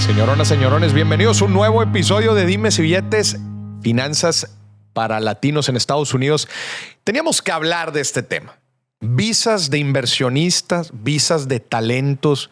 Señoronas, señorones, bienvenidos a un nuevo episodio de Dimes y Billetes, finanzas para latinos en Estados Unidos. Teníamos que hablar de este tema. Visas de inversionistas, visas de talentos.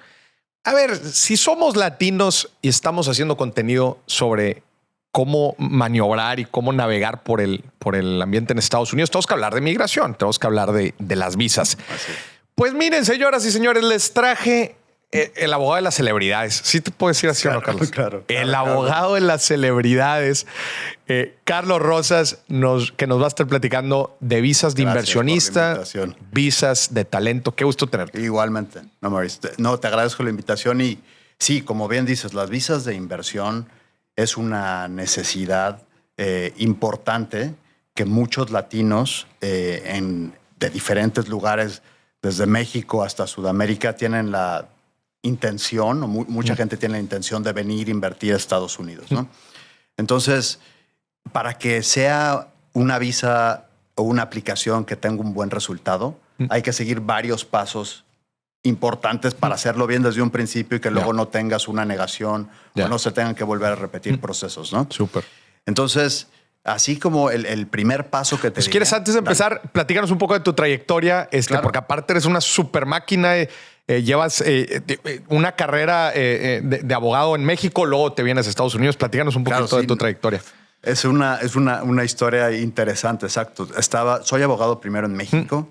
A ver, si somos latinos y estamos haciendo contenido sobre cómo maniobrar y cómo navegar por el ambiente en Estados Unidos, tenemos que hablar de migración, tenemos que hablar de las visas. Así. Pues miren, señoras y señores, les traje el abogado de las celebridades. ¿Sí te puedo decir así o no, Carlos? Claro. El abogado de las celebridades, Carlos Rosas, que nos va a estar platicando de visas de Gracias inversionista, por la invitación. visas de talento. Qué gusto tenerte. Igualmente. No, Mauricio, te agradezco la invitación y sí, como bien dices, las visas de inversión es una necesidad importante que muchos latinos de diferentes lugares, desde México hasta Sudamérica, tienen la intención, o mucha gente tiene la intención de venir a invertir a Estados Unidos, ¿no? Entonces, para que sea una visa o una aplicación que tenga un buen resultado, hay que seguir varios pasos importantes para hacerlo bien desde un principio y que luego no tengas una negación o no se tengan que volver a repetir procesos, ¿no? Súper. Entonces, así como el primer paso que te Pues, ¿quieres, antes de empezar, platícanos un poco de tu trayectoria? Claro. Porque aparte eres una super máquina. Llevas una carrera de abogado en México, luego te vienes a Estados Unidos. Platícanos un poquito de tu trayectoria. Es una historia interesante, exacto. Soy abogado primero en México.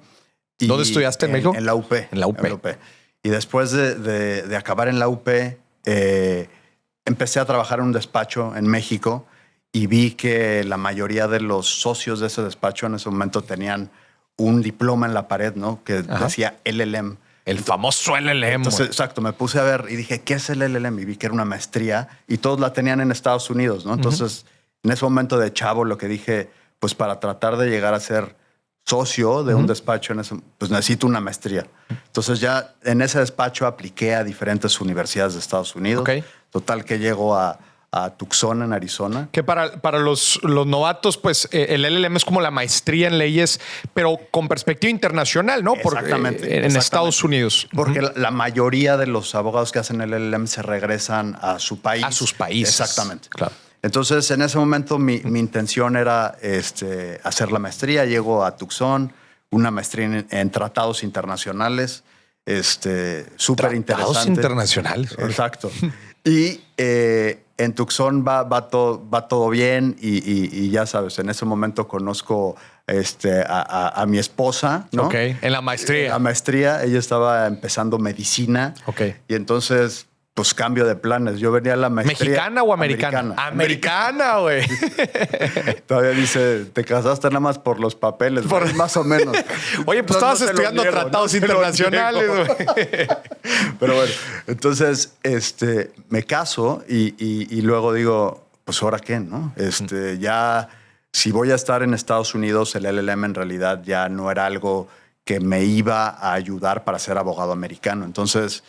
Y ¿Dónde estudiaste en México? En la UP. En la UP. Y después de acabar en la UP, empecé a trabajar en un despacho en México y vi que la mayoría de los socios de ese despacho en ese momento tenían un diploma en la pared, ¿no? Que decía LLM. El famoso LLM. Entonces, exacto, me puse a ver y dije, ¿qué es el LLM? Y vi que era una maestría y todos la tenían en Estados Unidos, ¿no? Entonces, en ese momento de chavo, lo que dije, pues para tratar de llegar a ser socio de un despacho, pues necesito una maestría. Entonces, ya en ese despacho apliqué a diferentes universidades de Estados Unidos. Okay. Total que llego a Tucson, en Arizona. Que para los novatos, pues el LLM es como la maestría en leyes, pero con perspectiva internacional, ¿no? Exactamente. En Estados Unidos. Porque la mayoría de los abogados que hacen el LLM se regresan a su país. A sus países. Exactamente. Claro. Entonces, en ese momento, mi intención era hacer la maestría. Llego a Tucson, una maestría en tratados internacionales. Súper interesante. Tratados internacionales. Exacto. Y en Tucson va todo bien y ya sabes, en ese momento conozco a mi esposa, ¿no? Ok, en la maestría. La maestría, ella estaba empezando medicina. Ok. Y entonces, pues cambio de planes. Yo venía a la maestría. ¿Mexicana o americana? Americana, güey. Todavía dice, te casaste nada más por los papeles. Más o menos. Oye, pues estabas estudiando tratados internacionales, güey. Pero bueno, entonces me caso y luego digo, pues ahora qué, ¿no? Ya si voy a estar en Estados Unidos, el LLM en realidad ya no era algo que me iba a ayudar para ser abogado americano. Entonces,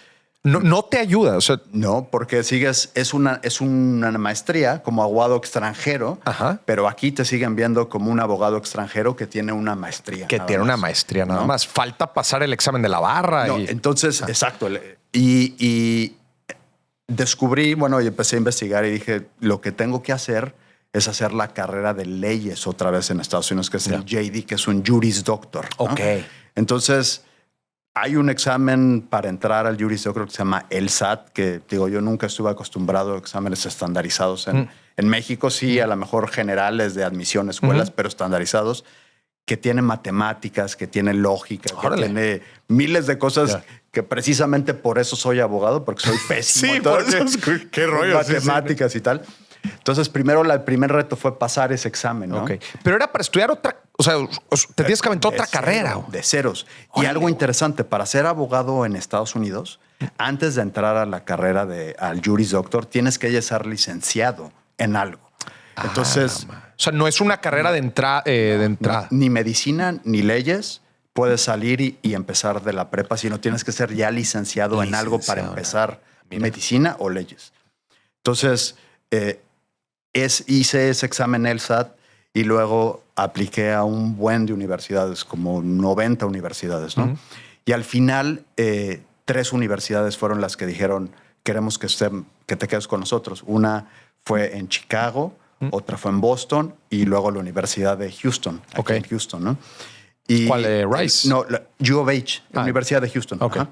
no te ayuda. O sea, no, porque es una maestría como abogado extranjero, pero aquí te siguen viendo como un abogado extranjero que tiene una maestría. Que tiene una maestría nada más. Falta pasar el examen de la barra. No, entonces, exacto. Y descubrí, y empecé a investigar y dije, lo que tengo que hacer es hacer la carrera de leyes otra vez en Estados Unidos, que es el JD, que es un Juris Doctor, ¿no? Ok. Entonces, hay un examen para entrar al Juris Doctor que se llama LSAT, que digo, yo nunca estuve acostumbrado a exámenes estandarizados en México, sí, a lo mejor generales de admisión a escuelas, pero estandarizados, que tiene matemáticas, que tiene lógica, que tiene miles de cosas que precisamente por eso soy abogado, porque soy pésimo. Sí, por eso. Qué rollo. Matemáticas y tal. Entonces, el primer reto fue pasar ese examen, ¿no? Okay. Pero era para estudiar otra, o sea, te tienes que aventar otra carrera. De ceros. Órale. Y algo interesante, para ser abogado en Estados Unidos, antes de entrar a la carrera al Juris Doctor, tienes que ya ser licenciado en algo. Entonces, o sea, no es una carrera de entrada. Ni medicina ni leyes. Puedes salir y empezar de la prepa, sino tienes que ser ya licenciado en algo para empezar medicina o leyes. Entonces, hice ese examen LSAT y luego apliqué a un buen de universidades, como 90 universidades, ¿no? Y al final, 3 universidades fueron las que dijeron, queremos que te quedes con nosotros. Una fue en Chicago, otra fue en Boston y luego la Universidad de Houston, aquí en Houston, ¿no? Y, ¿Cuál? ¿Rice? No, U of H, Universidad de Houston. Okay.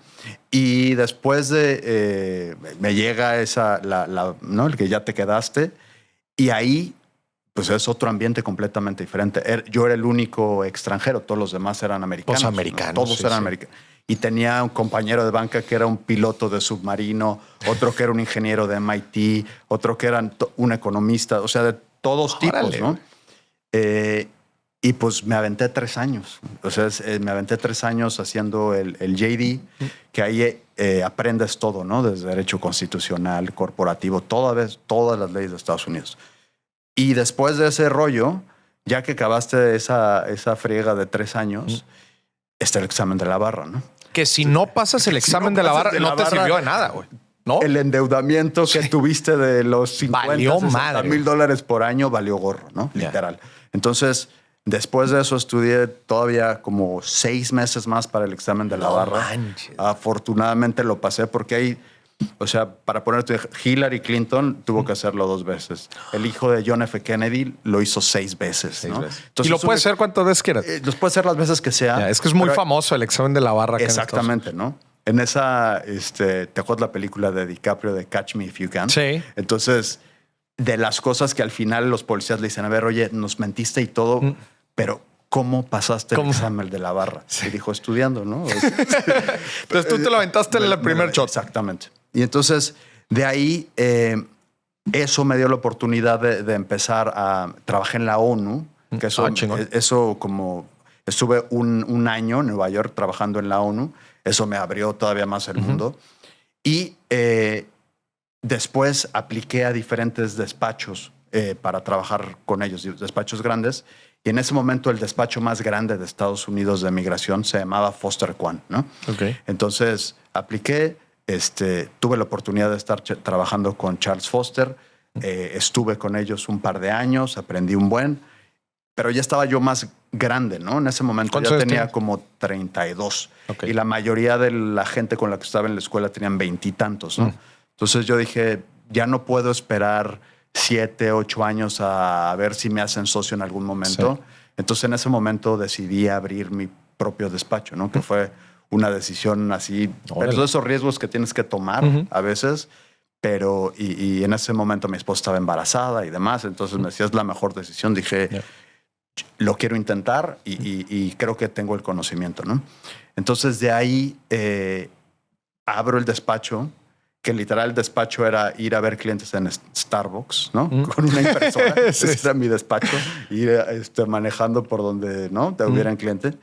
Y después de me llega ¿no? El que ya te quedaste, y ahí pues es otro ambiente completamente diferente. Yo era el único extranjero, todos los demás eran americanos. Los americanos. ¿no? Todos eran americanos. Y tenía un compañero de banca que era un piloto de submarino, otro que era un ingeniero de MIT, otro que era un economista, o sea, de todos tipos, ¿no? Y pues me aventé 3 años. O sea, me aventé 3 años haciendo el JD, que ahí aprendes todo, ¿no? Desde derecho constitucional, corporativo, todas las leyes de Estados Unidos. Y después de ese rollo, ya que acabaste esa friega de 3 años, está el examen de la barra, ¿no? Que si no pasas el examen de la barra, no te sirvió de nada, güey. ¿No? El endeudamiento que tuviste de los 50 mil dólares por año valió gorro, ¿no? Literal. Entonces, después de eso estudié todavía como 6 meses más para el examen de la barra. Manches. Afortunadamente lo pasé porque hay, o sea, para ponerte, Hillary Clinton tuvo que hacerlo 2 veces. El hijo de John F. Kennedy lo hizo 6 veces, ¿no? Entonces, y lo puedes hacer cuántas veces quieras. Los puedes hacer las veces que sea. Es que es muy famoso el examen de la barra. Exactamente, ¿no? En esa, ¿te acuerdas la película de DiCaprio de Catch Me If You Can? Sí. Entonces, de las cosas que al final los policías le dicen, a ver, oye, nos mentiste y todo, pero ¿cómo pasaste el examen de la barra? Sí. Y dijo, estudiando, ¿no? Entonces tú te lo aventaste en el primer shot. Exactamente. Y entonces, de ahí, eso me dio la oportunidad de empezar a trabajar en la ONU, que eso como estuve un año en Nueva York trabajando en la ONU. Eso me abrió todavía más el mundo. Y después apliqué a diferentes despachos para trabajar con ellos, despachos grandes. Y en ese momento el despacho más grande de Estados Unidos de migración se llamaba Foster Kwan, ¿no? Okay. Entonces apliqué, tuve la oportunidad de estar trabajando con Charles Foster. Estuve con ellos un par de años, aprendí un buen. Pero ya estaba yo más grande, ¿no? En ese momento ya tenía como 32. Okay. Y la mayoría de la gente con la que estaba en la escuela tenían 20 y tantos, ¿no? Entonces yo dije, ya no puedo esperar 7, 8 años a ver si me hacen socio en algún momento. Sí. Entonces en ese momento decidí abrir mi propio despacho, ¿no? Que fue una decisión así, pero todos esos riesgos que tienes que tomar a veces. Pero, y en ese momento mi esposa estaba embarazada y demás. Entonces me decía, es la mejor decisión. Dije, lo quiero intentar y creo que tengo el conocimiento, ¿no? Entonces de ahí abro el despacho, que literal el despacho era ir a ver clientes en Starbucks, ¿no? Con una impresora. Sí. Ese era mi despacho, ir manejando por donde no te hubieran clientes.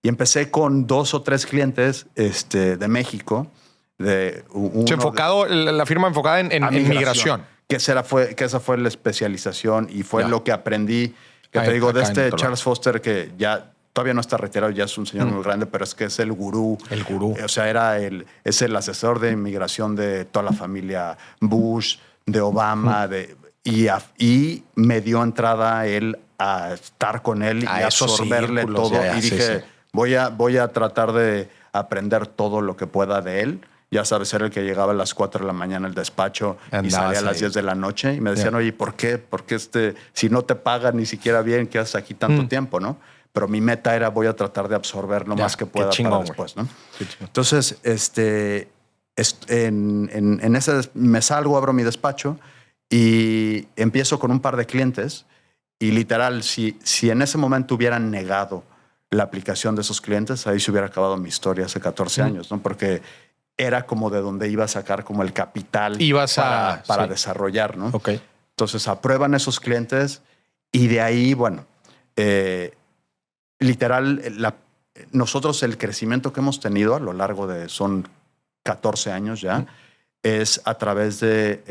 Y empecé con 2 o 3 clientes de México. La firma enfocada en migración. Que esa fue la especialización y fue lo que aprendí. Que te digo, de Charles Foster, que ya todavía no está retirado, ya es un señor muy grande, pero es que es el gurú. El gurú. O sea, es el asesor de inmigración de toda la familia Bush, de Obama, y me dio entrada a él a estar con él y absorberle todo. Y dije, voy a tratar de aprender todo lo que pueda de él. Ya sabes, era el que llegaba a las 4 de la mañana al despacho y salía a las 10 de la noche. Y me decían, oye, ¿por qué? Porque si no te pagan ni siquiera bien, ¿qué haces aquí tanto tiempo, no? Pero mi meta era, voy a tratar de absorber lo más que pueda para después, ¿no? Entonces, en ese me salgo, abro mi despacho y empiezo con un par de clientes. Y literal, si en ese momento hubieran negado la aplicación de esos clientes, ahí se hubiera acabado mi historia hace 14 años, ¿no? Porque era como de donde iba a sacar como el capital para desarrollar, ¿no? Okay. Entonces aprueban esos clientes y de ahí, bueno, literal, nosotros el crecimiento que hemos tenido a lo largo son 14 años ya, es a través de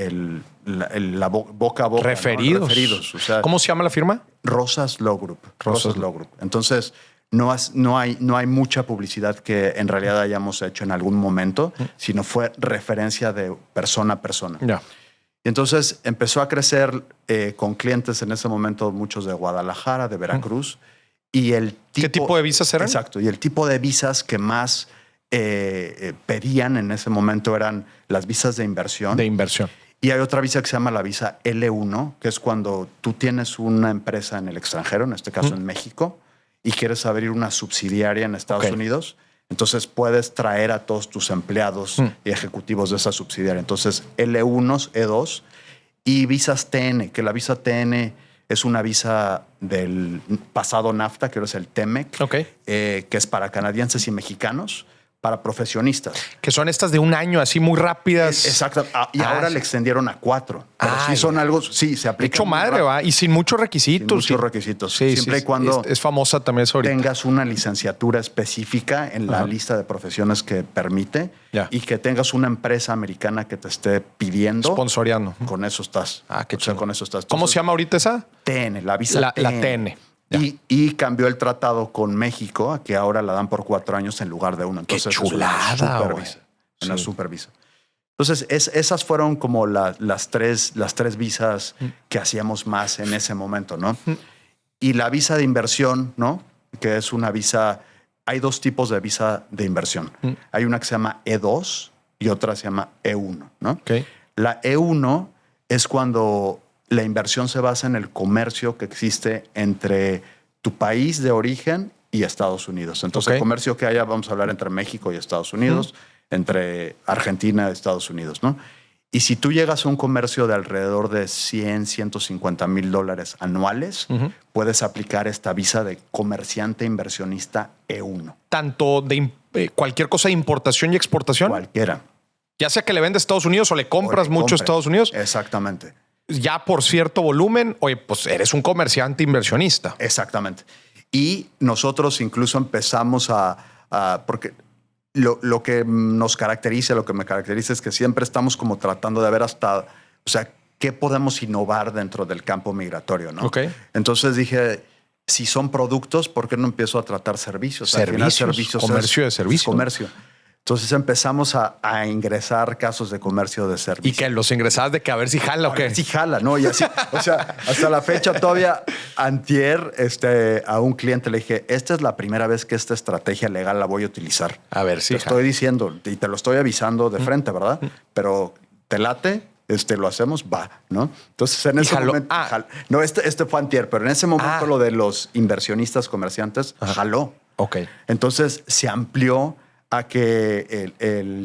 la boca a boca. Referidos. ¿no? Referidos. O sea, ¿cómo se llama la firma? Rosas Law Group. Rosas Law Group. Entonces, no hay mucha publicidad que en realidad hayamos hecho en algún momento, sino fue referencia de persona a persona. Yeah. Y entonces empezó a crecer con clientes en ese momento, muchos de Guadalajara, de Veracruz. Y ¿qué tipo de visas eran? Exacto. Y el tipo de visas que más pedían en ese momento eran las visas de inversión. De inversión. Y hay otra visa que se llama la visa L1, que es cuando tú tienes una empresa en el extranjero, en este caso en México, y quieres abrir una subsidiaria en Estados Unidos. Entonces puedes traer a todos tus empleados y ejecutivos de esa subsidiaria. Entonces L1, E2 y visas TN, que la visa TN es una visa del pasado NAFTA, que ahora es el TEMEC, que es para canadienses y mexicanos, para profesionistas. Que son estas de un año, así muy rápidas. Exacto. Y ahora le extendieron a 4. Pero sí son algo, sí, se aplica. Hecho madre, va. Y sin muchos requisitos. Sin muchos requisitos. Sí, siempre y cuando es famosa también eso ahorita. tengas una licenciatura específica en la lista de profesiones que permite y que tengas una empresa americana que te esté pidiendo. Sponsoreando. Con eso estás. Qué chido. Con eso estás. Entonces, ¿cómo se llama ahorita esa? TN, la visa La TN. TN. Y cambió el tratado con México, a que ahora la dan por 4 años en lugar de 1. Entonces, qué chulada, es una super visa. Entonces, esas fueron como las tres visas que hacíamos más en ese momento, ¿no? Y la visa de inversión, ¿no? Que es una visa... Hay 2 tipos de visa de inversión. Hay una que se llama E2 y otra se llama E1, ¿no? La E1 es cuando la inversión se basa en el comercio que existe entre tu país de origen y Estados Unidos. Entonces, el comercio que haya, vamos a hablar entre México y Estados Unidos, entre Argentina y Estados Unidos, ¿no? Y si tú llegas a un comercio de alrededor de 100, 150 mil dólares anuales, puedes aplicar esta visa de comerciante inversionista E1. Tanto de cualquier cosa de importación y exportación. Cualquiera. Ya sea que le vendes a Estados Unidos o le compras mucho a Estados Unidos. Exactamente. Ya por cierto volumen, oye, pues eres un comerciante inversionista. Exactamente. Y nosotros incluso empezamos porque lo que nos caracteriza, lo que me caracteriza es que siempre estamos como tratando de ver qué podemos innovar dentro del campo migratorio, ¿no? Entonces dije, si son productos, ¿por qué no empiezo a tratar servicios? Servicios, comercio de servicios. Comercio. Entonces empezamos a ingresar casos de comercio de servicios. ¿Y que los ingresabas de que a ver si jala o qué? A ver si jala, ¿no? Y así, o sea, hasta la fecha todavía antier a un cliente le dije, esta es la primera vez que esta estrategia legal la voy a utilizar. A ver si te estoy diciendo y te lo estoy avisando de frente, ¿verdad? Pero te late, lo hacemos, va, ¿no? Entonces en ese momento... No, este fue antier, pero en ese momento lo de los inversionistas comerciantes jaló. Entonces se amplió a que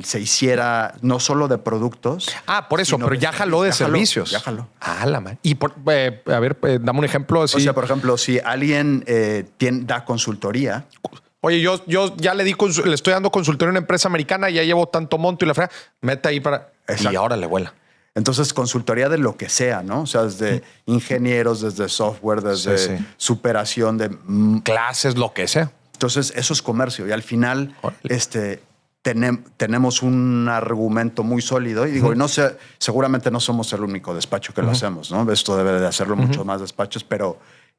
se hiciera no solo de productos. Por eso, pero ya jaló de servicios. Ya jaló. La man. Y a ver, dame un ejemplo así. O sea, por ejemplo, si alguien da consultoría. Oye, yo ya le estoy dando consultoría a una empresa americana, ya llevo tanto monto y la frega, mete ahí para... Exacto. Y ahora le vuela. Entonces, consultoría de lo que sea, ¿no? O sea, desde ingenieros, desde software, desde superación de... clases, lo que sea. Entonces, eso es comercio. Y al final, tenemos un argumento muy sólido. Y digo, no sé, seguramente no somos el único despacho que lo hacemos, ¿no? Esto debe de hacerlo muchos más despachos, pero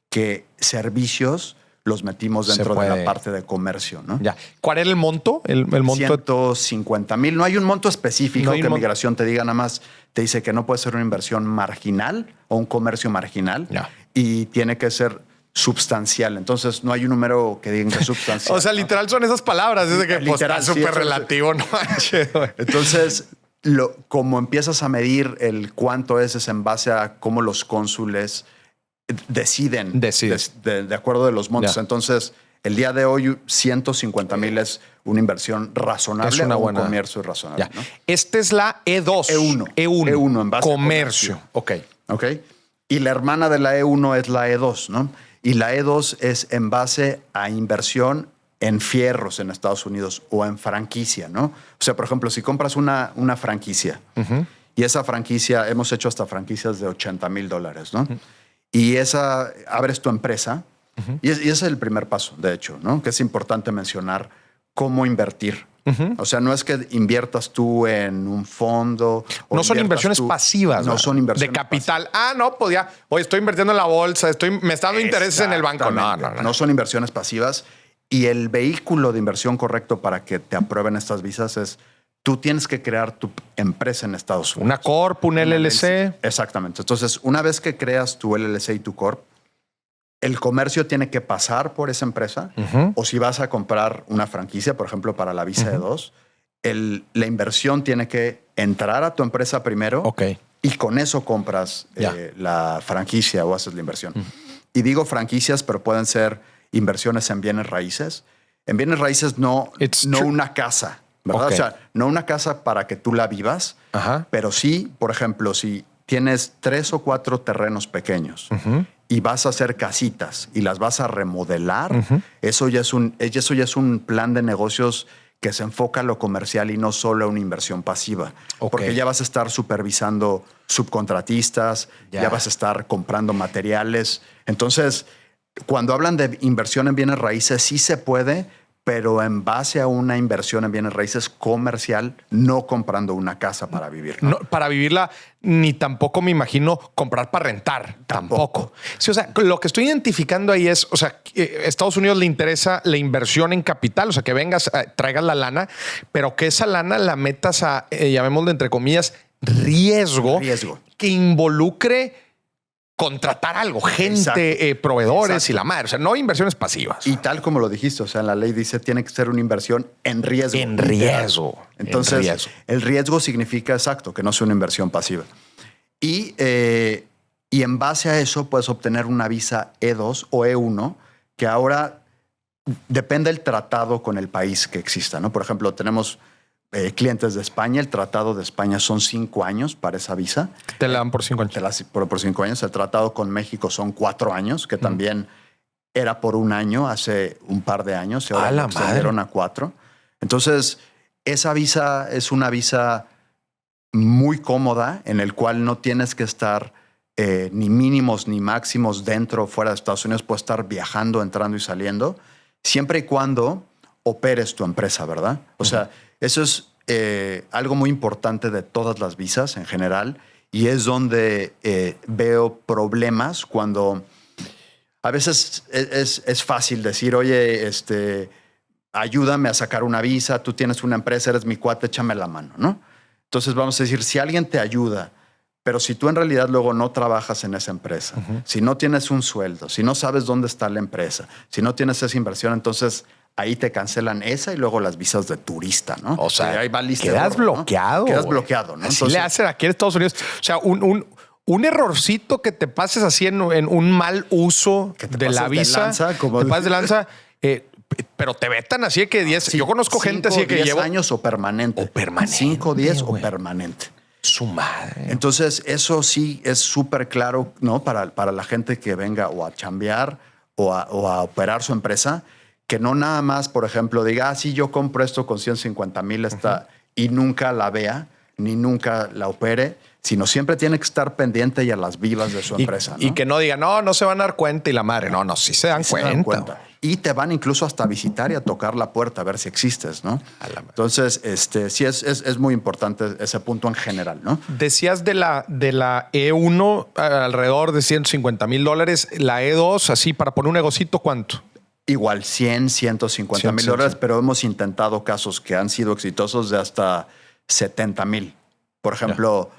que servicios los metimos dentro de la parte de comercio, ¿no? Ya. ¿Cuál era el monto? El monto 150,000. No hay un monto específico que migración te diga, nada más te dice que no puede ser una inversión marginal o un comercio marginal y tiene que ser substancial. Entonces no hay un número que diga que es substancial. O sea, literal son esas palabras. Es de que literal, está súper relativo. ¿No? Entonces, como empiezas a medir el cuánto es en base a cómo los cónsules deciden. De acuerdo de los montos. Entonces, el día de hoy 150,000 es una inversión razonable. Es una buena comercio razonable. ¿No? Esta es la E2. E1 en base comercio. A comercio. Ok. Y la hermana de la E1 es la E2, ¿no? Y la E2 es en base a inversión en fierros en Estados Unidos o en franquicia, ¿no? O sea, por ejemplo, si compras una franquicia y esa franquicia, hemos hecho hasta franquicias de $80,000, ¿no? Y abres tu empresa y ese es el primer paso, de hecho, ¿no? Que es importante mencionar cómo invertir. O sea, no es que inviertas tú en un fondo. No son inversiones pasivas. No son inversiones de capital. No, pues ya. Oye, estoy invirtiendo en la bolsa, me está dando intereses en el banco. No son inversiones pasivas. Y el vehículo de inversión correcto para que te aprueben estas visas es tú tienes que crear tu empresa en Estados Unidos. Una corp, un LLC. Exactamente. Entonces, una vez que creas tu LLC y tu corp, el comercio tiene que pasar por esa empresa, o si vas a comprar una franquicia, por ejemplo, para la visa E2, la inversión tiene que entrar a tu empresa primero y con eso compras la franquicia o haces la inversión. Y digo franquicias, pero pueden ser inversiones en bienes raíces. En bienes raíces no una casa, ¿verdad? O sea, no una casa para que tú la vivas, pero sí, por ejemplo, si tienes 3 o 4 terrenos pequeños y vas a hacer casitas y las vas a remodelar, eso ya es un plan de negocios que se enfoca a lo comercial y no solo a una inversión pasiva. Porque ya vas a estar supervisando subcontratistas, ya vas a estar comprando materiales. Entonces, cuando hablan de inversión en bienes raíces, sí se puede, pero en base a una inversión en bienes raíces comercial, no comprando una casa para vivir. No, para vivirla, ni tampoco me imagino comprar para rentar. Tampoco. Sí, o sea, lo que estoy identificando ahí es, o sea, Estados Unidos le interesa la inversión en capital, o sea, que vengas, traigas la lana, pero que esa lana la metas a, llamémosle entre comillas, riesgo. Que involucre contratar algo, gente, proveedores y la madre. O sea, no inversiones pasivas. Y tal como lo dijiste, o sea, la ley dice tiene que ser una inversión en riesgo. En riesgo. Entonces, el riesgo significa exacto, que no sea una inversión pasiva. Y en base a eso puedes obtener una visa E2 o E1, que ahora depende del tratado con el país que exista, ¿no? Por ejemplo, tenemos clientes de España. El tratado de España son 5 años para esa visa. Te la dan por 5 años. Te la por 5 años. El tratado con México son 4 años, que también era por 1 año hace un par de años. Y ahora lo extendieron a 4. Entonces, esa visa es una visa muy cómoda en el cual no tienes que estar ni mínimos ni máximos dentro o fuera de Estados Unidos. Puedes estar viajando, entrando y saliendo, siempre y cuando operes tu empresa, ¿verdad? O sea, eso es algo muy importante de todas las visas en general, y es donde veo problemas cuando a veces es fácil decir, oye, ayúdame a sacar una visa, tú tienes una empresa, eres mi cuate, échame la mano, ¿no? Entonces vamos a decir, si alguien te ayuda, pero si tú en realidad luego no trabajas en esa empresa, si no tienes un sueldo, si no sabes dónde está la empresa, si no tienes esa inversión, entonces ahí te cancelan esa y luego las visas de turista, ¿no? O sea, ahí va lista quedas de oro, bloqueado. ¿no? Quedas bloqueado, ¿no? Así Entonces, le hacen aquí en Estados Unidos. O sea, un errorcito que te pases así en un mal uso de la visa. Te pases de lanza, pero te vetan así de que 10. Sí, yo conozco gente así de que 10 llevo años o permanente. O permanente. 5, 10 o permanente. Su madre. Entonces, eso sí es súper claro, ¿no? Para la gente que venga o a chambear o a operar su empresa, que no nada más, por ejemplo, diga, sí, yo compro esto con 150,000 y nunca la vea, ni nunca la opere, sino siempre tiene que estar pendiente y a las vivas de su empresa, ¿no? Y que no diga, no se van a dar cuenta y la madre. No, sí se dan cuenta. Y te van incluso hasta a visitar y a tocar la puerta a ver si existes, ¿no? Entonces, sí es muy importante ese punto en general, ¿no? Decías de la E1 alrededor de $150,000. La E2, así para poner un negocito, ¿cuánto? Igual, 150,000 dólares, pero hemos intentado casos que han sido exitosos de hasta 70,000. Por ejemplo,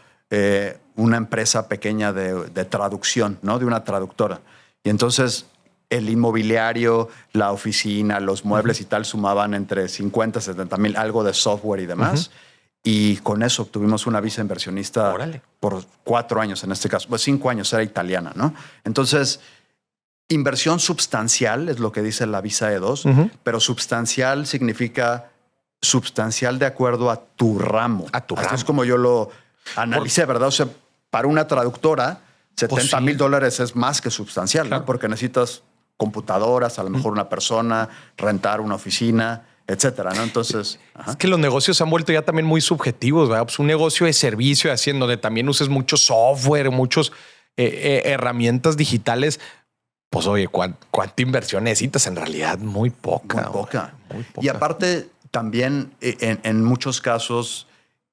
una empresa pequeña de traducción, ¿no? De una traductora. Y entonces el inmobiliario, la oficina, los muebles y tal sumaban entre 50, 70,000, algo de software y demás. Y con eso obtuvimos una visa inversionista por 4 años en este caso. Pues 5 años, era italiana, ¿no? Entonces, inversión substancial es lo que dice la visa E2, pero substancial significa substancial de acuerdo a tu ramo. Así es como yo lo analicé, ¿verdad? O sea, para una traductora, $70,000 es más que substancial, ¿no? Porque necesitas computadoras, a lo mejor una persona, rentar una oficina, etcétera, ¿no? Entonces, es que los negocios se han vuelto ya también muy subjetivos, ¿verdad? Pues un negocio de servicio, así en donde también uses mucho software, muchos herramientas digitales. Pues oye, ¿cuánta inversión necesitas? En realidad, muy poca. Muy poca. Y aparte, también en muchos casos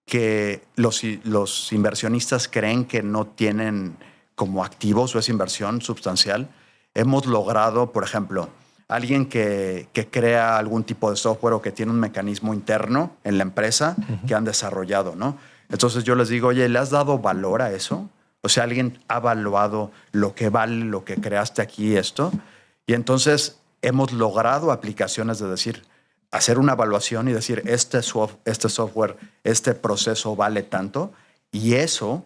que los inversionistas creen que no tienen como activos o esa inversión sustancial, hemos logrado, por ejemplo, alguien que crea algún tipo de software o que tiene un mecanismo interno en la empresa que han desarrollado, ¿no? Entonces yo les digo, oye, ¿le has dado valor a eso? O sea, alguien ha evaluado lo que vale, lo que creaste aquí, esto. Y entonces hemos logrado aplicaciones de decir, hacer una evaluación y decir, este software, este proceso vale tanto. Y eso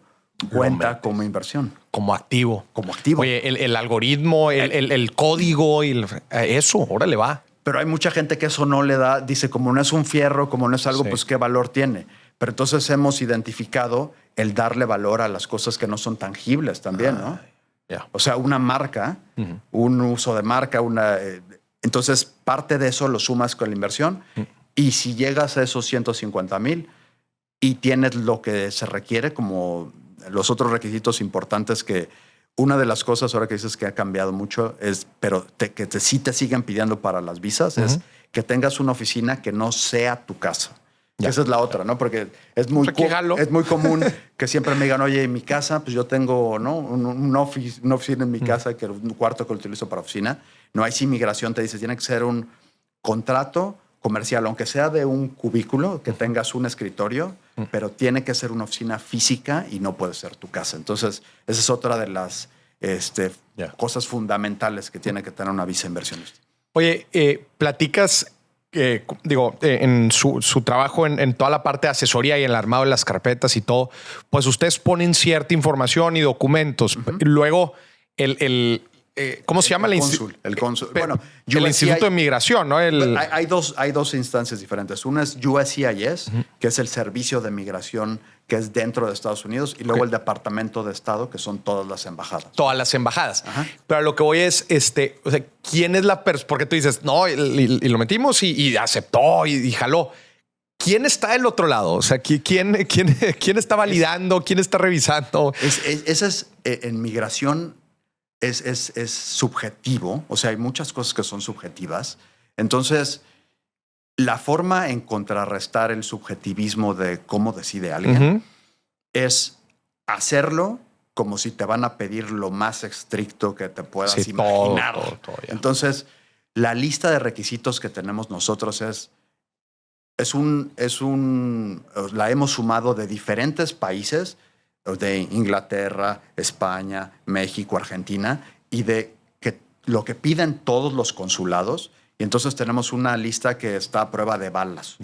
cuenta como inversión. Como activo. Como activo. Oye, el algoritmo, el código, eso, órale va. Pero hay mucha gente que eso no le da, dice, como no es un fierro, como no es algo, Sí. pues qué valor tiene. Pero entonces hemos identificado el darle valor a las cosas que no son tangibles también, ¿no? Ya. O sea, una marca, un uso de marca, entonces parte de eso lo sumas con la inversión y si llegas a esos 150,000 y tienes lo que se requiere, como los otros requisitos importantes, que una de las cosas ahora que dices que ha cambiado mucho es, pero sí te siguen pidiendo para las visas, es que tengas una oficina que no sea tu casa. Esa es la otra, ¿no? Porque es muy común que siempre me digan, oye, en mi casa, pues yo tengo, ¿no? una oficina en mi casa, que un cuarto que lo utilizo para oficina. No hay inmigración, te dice, tiene que ser un contrato comercial, aunque sea de un cubículo, que tengas un escritorio, pero tiene que ser una oficina física y no puede ser tu casa. Entonces, esa es otra de las cosas fundamentales que tiene que tener una visa inversionista. Oye, platicas... en su trabajo en toda la parte de asesoría y en el armado de las carpetas y todo, pues ustedes ponen cierta información y documentos. Luego, ¿cómo se llama? El cónsul. Bueno, el Instituto de Migración, ¿no? Hay dos instancias diferentes. Una es USCIS, que es el servicio de migración que es dentro de Estados Unidos, y luego el Departamento de Estado, que son todas las embajadas. Todas las embajadas. Ajá. Pero lo que voy es, o sea, ¿quién es la persona? Porque tú dices, no, y lo metimos y aceptó y jaló. ¿Quién está del otro lado? O sea, ¿quién está validando? ¿Quién está revisando? Esa es en migración es subjetivo. O sea, hay muchas cosas que son subjetivas. Entonces, la forma en contrarrestar el subjetivismo de cómo decide alguien es hacerlo como si te van a pedir lo más estricto que te puedas imaginar. Todo, Entonces, la lista de requisitos que tenemos nosotros la hemos sumado de diferentes países, de Inglaterra, España, México, Argentina, y de lo que piden todos los consulados. Y entonces tenemos una lista que está a prueba de balas.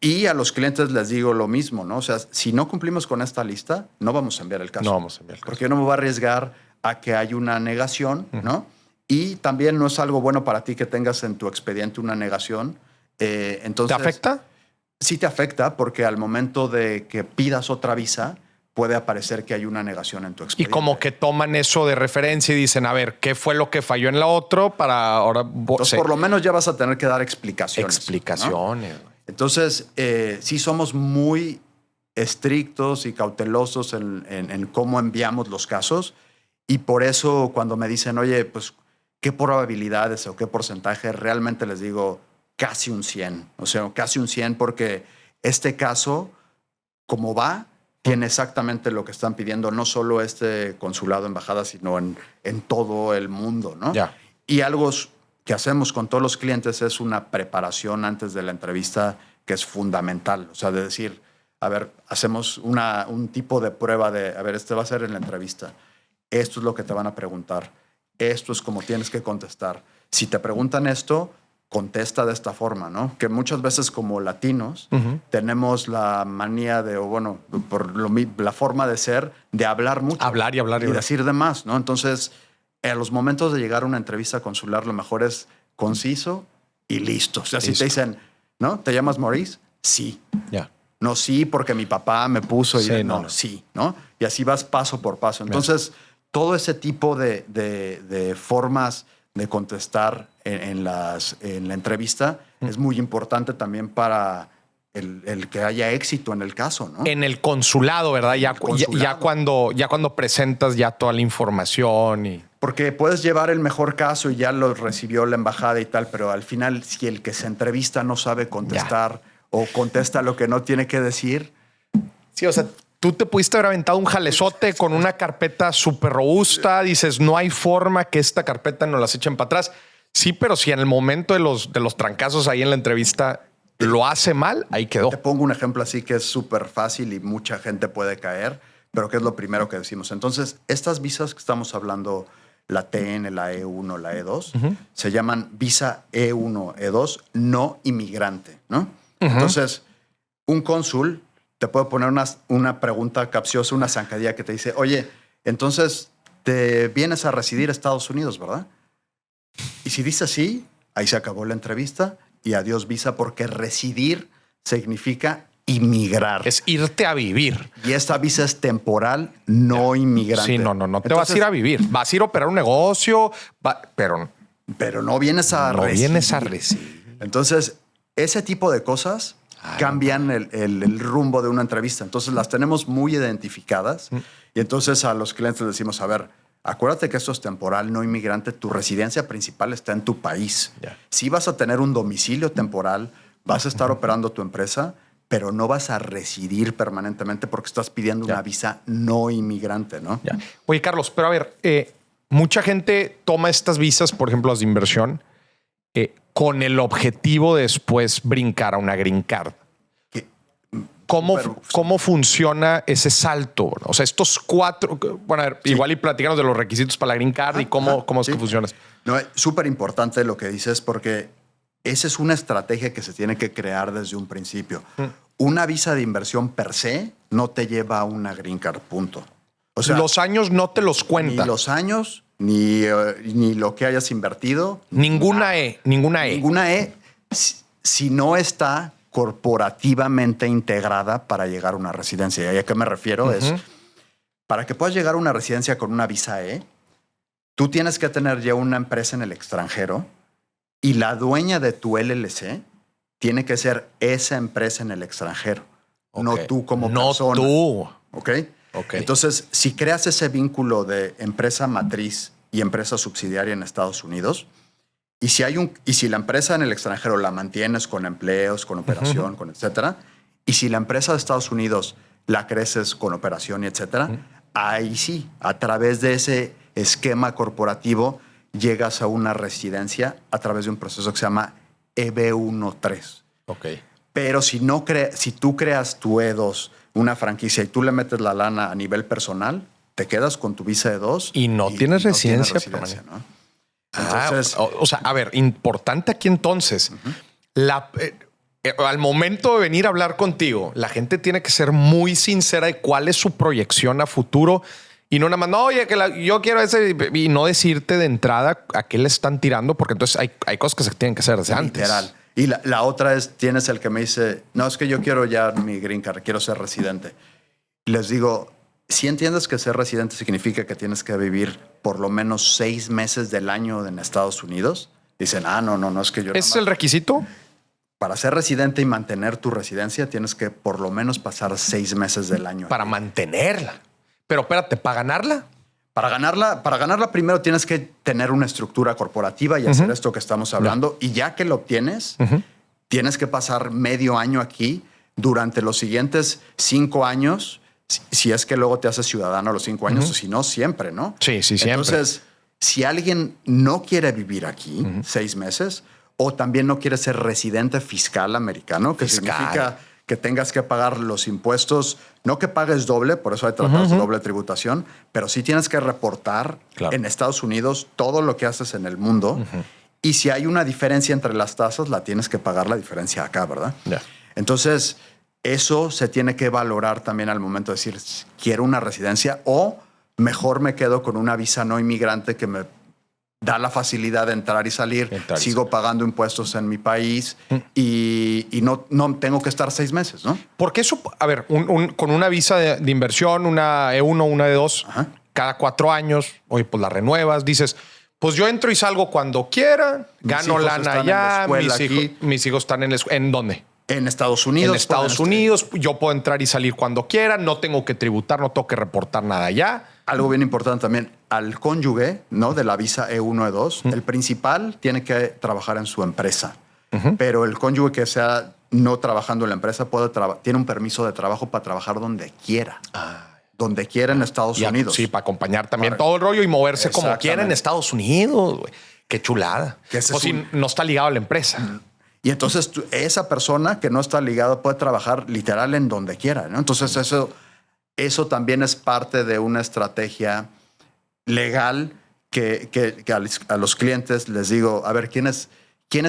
Y a los clientes les digo lo mismo, ¿no? O sea, si no cumplimos con esta lista, no vamos a enviar el caso. No vamos a enviar el caso. Porque yo no me voy a arriesgar a que haya una negación, ¿no? Y también no es algo bueno para ti que tengas en tu expediente una negación. Entonces, ¿te afecta? Sí te afecta, porque al momento de que pidas otra visa, puede aparecer que hay una negación en tu expediente. Y como que toman eso de referencia y dicen, a ver, ¿qué fue lo que falló en la otra para ahora? Entonces, por lo menos ya vas a tener que dar explicaciones. Explicaciones. ¿No? Entonces, sí somos muy estrictos y cautelosos en cómo enviamos los casos. Y por eso cuando me dicen, oye, pues, ¿qué probabilidades o qué porcentaje? Realmente les digo casi un 100. O sea, casi un 100, porque este caso, como va, tiene exactamente lo que están pidiendo, no solo este consulado, embajada, sino en todo el mundo, ¿no? Ya. Y algo que hacemos con todos los clientes es una preparación antes de la entrevista que es fundamental. O sea, de decir, a ver, hacemos un tipo de prueba de, a ver, este va a ser en la entrevista. Esto es lo que te van a preguntar. Esto es como tienes que contestar. Si te preguntan esto, contesta de esta forma, ¿no? Que muchas veces como latinos tenemos la manía de, o bueno, la forma de ser, de hablar mucho. Hablar y decir de más, ¿no? Entonces, a los momentos de llegar a una entrevista consular, lo mejor es conciso y listo. O sea, si te dicen, ¿no? ¿Te llamas Maurice? Sí. Ya. No, sí, porque mi papá me puso. Sí, sí, ¿no? Y así vas paso por paso. Entonces, todo ese tipo de formas de contestar en la entrevista es muy importante también para el que haya éxito en el caso, ¿no? En el consulado, ¿verdad? Ya cuando presentas ya toda la información y... Porque puedes llevar el mejor caso y ya lo recibió la embajada y tal, pero al final, si el que se entrevista no sabe contestar o contesta lo que no tiene que decir... Sí, o sea, tú te pudiste haber aventado un jalezote con una carpeta súper robusta. Dices, no hay forma que esta carpeta nos las echen para atrás. Sí, pero si en el momento de los trancazos ahí en la entrevista lo hace mal, ahí quedó. Te pongo un ejemplo así que es súper fácil y mucha gente puede caer. pero ¿qué es lo primero que decimos? Entonces, estas visas que estamos hablando, la TN, la E1, la E2, se llaman visa E1, E2 no inmigrante, ¿no? Entonces, un cónsul te puede poner una pregunta capciosa, una zancadilla que te dice, oye, entonces te vienes a residir a Estados Unidos, ¿verdad? Y si dice sí, ahí se acabó la entrevista y adiós visa, porque residir significa inmigrar. Es irte a vivir. Y esta visa es temporal, no inmigrante. Sí, no te vas a ir a vivir. Vas a ir a operar un negocio, pero no vienes a residir. vienes a residir. Entonces, ese tipo de cosas cambian el rumbo de una entrevista. Entonces, las tenemos muy identificadas. Y entonces a los clientes les decimos, a ver, acuérdate que esto es temporal, no inmigrante. Tu residencia principal está en tu país. Sí vas a tener un domicilio temporal, vas a estar operando tu empresa, pero no vas a residir permanentemente porque estás pidiendo una visa no inmigrante, ¿no? Oye, Carlos, pero a ver, mucha gente toma estas visas, por ejemplo, las de inversión, con el objetivo de después brincar a una green card. ¿Cómo funciona ese salto? O sea, estos 4... Bueno, a ver, igual y platícanos de los requisitos para la green card y cómo es que funciona. No, es súper importante lo que dices porque esa es una estrategia que se tiene que crear desde un principio. Una visa de inversión per se no te lleva a una green card, punto. O sea, los años no te los cuenta. Ni los años, ni lo que hayas invertido. Ninguna E. Ninguna E si no está corporativamente integrada para llegar a una residencia. ¿Y a qué me refiero? Es, para que puedas llegar a una residencia con una visa E, tú tienes que tener ya una empresa en el extranjero y la dueña de tu LLC tiene que ser esa empresa en el extranjero, no tú como persona. No tú. ¿Ok? Entonces, si creas ese vínculo de empresa matriz y empresa subsidiaria en Estados Unidos, y si la empresa en el extranjero la mantienes con empleos, con operación, con etcétera, y si la empresa de Estados Unidos la creces con operación y etcétera, ahí sí, a través de ese esquema corporativo, llegas a una residencia a través de un proceso que se llama EB-1-3. Pero si tú creas tu E2, una franquicia, y tú le metes la lana a nivel personal, te quedas con tu visa E2 y no tienes residencia permanente, ¿no? Entonces, o sea, a ver, importante aquí entonces, al momento de venir a hablar contigo, la gente tiene que ser muy sincera de cuál es su proyección a futuro y no nada más, no, oye, yo quiero ese, y no decirte de entrada a qué le están tirando, porque entonces hay cosas que se tienen que hacer desde antes. Literal. Y la otra es, tienes el que me dice, no, es que yo quiero ya mi green card, quiero ser residente. Y les digo, si entiendes que ser residente significa que tienes que vivir por lo menos 6 meses del año en Estados Unidos, dicen, no, es que yo... ¿Ese es el requisito? Para ser residente y mantener tu residencia, tienes que por lo menos pasar 6 meses del año. Para mantenerla. Pero espérate, ¿para ganarla? Para ganarla primero tienes que tener una estructura corporativa y hacer esto que estamos hablando. Y ya que lo obtienes, tienes que pasar medio año aquí. Durante los siguientes 5 años, si es que luego te haces ciudadano a los 5 años, o si no, siempre, ¿no? Sí, siempre. Entonces, si alguien no quiere vivir aquí 6 meses, o también no quiere ser residente fiscal americano, que significa que tengas que pagar los impuestos, no que pagues doble, por eso hay tratados de doble tributación, pero sí tienes que reportar en Estados Unidos todo lo que haces en el mundo. Y si hay una diferencia entre las tasas, la tienes que pagar la diferencia acá, ¿verdad? Entonces, eso se tiene que valorar también al momento de decir, quiero una residencia o mejor me quedo con una visa no inmigrante que me da la facilidad de entrar y salir, sigo pagando impuestos en mi país y no tengo que estar 6 meses, ¿no? Porque eso, a ver, con una visa de inversión, una E1, una E2, cada 4 años, oye, pues la renuevas, dices, pues yo entro y salgo cuando quiera, gano lana allá, mis hijos están en la escuela. ¿En dónde? En Estados Unidos. En Estados Unidos, yo puedo entrar y salir cuando quiera, no tengo que tributar, no tengo que reportar nada allá. Algo bien importante también, al cónyuge, ¿no? De la visa E1, E2, el principal tiene que trabajar en su empresa. Pero el cónyuge que sea no trabajando en la empresa tiene un permiso de trabajo para trabajar donde quiera. Donde quiera en Estados Unidos. Sí, para acompañar también todo el rollo y moverse como quiera en Estados Unidos. Güey. Qué chulada. O si no está ligado a la empresa. Y entonces esa persona que no está ligada puede trabajar literal en donde quiera, ¿no? Entonces eso eso también es parte de una estrategia legal que a los clientes les digo, a ver, ¿quién es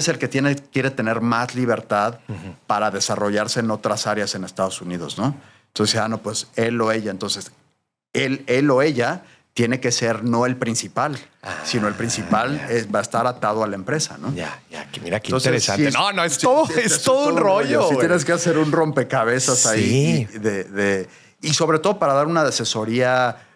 el que quiere tener más libertad para desarrollarse en otras áreas en Estados Unidos, ¿no? Entonces, no, pues él o ella. Entonces, él o ella tiene que ser no el principal, sino el principal va a estar atado a la empresa, ¿no? Ya, mira qué Entonces, interesante. Es todo un rollo. Si tienes que hacer un rompecabezas ahí y sobre todo para dar una asesoría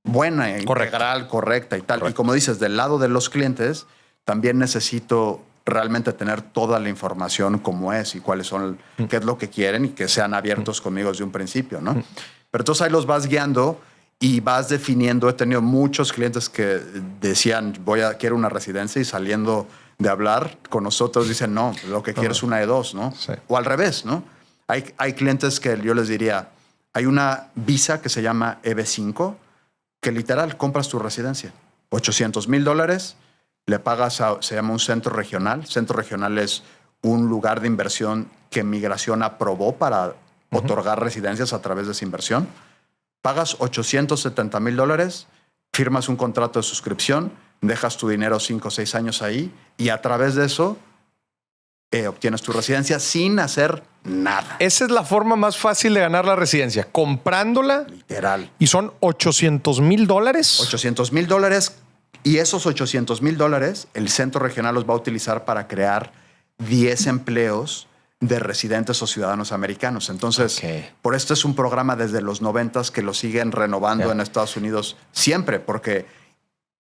buena, integral, correcta y tal. Correcto. Y como dices, del lado de los clientes, también necesito realmente tener toda la información como es y cuáles son, qué es lo que quieren y que sean abiertos conmigo desde un principio, ¿no? Pero entonces ahí los vas guiando y vas definiendo. He tenido muchos clientes que decían, quiero una residencia, y saliendo de hablar con nosotros dicen, no, lo que quiero es una E2, ¿no? Sí. O al revés, ¿no? Hay clientes que yo les diría, hay una visa que se llama EB5, que literal compras tu residencia. $800,000, le pagas se llama un centro regional. Centro regional es un lugar de inversión que Migración aprobó para otorgar residencias a través de esa inversión. Pagas $870,000, firmas un contrato de suscripción, dejas tu dinero 5 o 6 años ahí y a través de eso obtienes tu residencia sin hacer nada. Esa es la forma más fácil de ganar la residencia, comprándola. Literal. Y son $800,000. $800,000. Y esos $800,000 el centro regional los va a utilizar para crear 10 empleos de residentes o ciudadanos americanos. Entonces, por esto es un programa desde los 90s que lo siguen renovando en Estados Unidos siempre, porque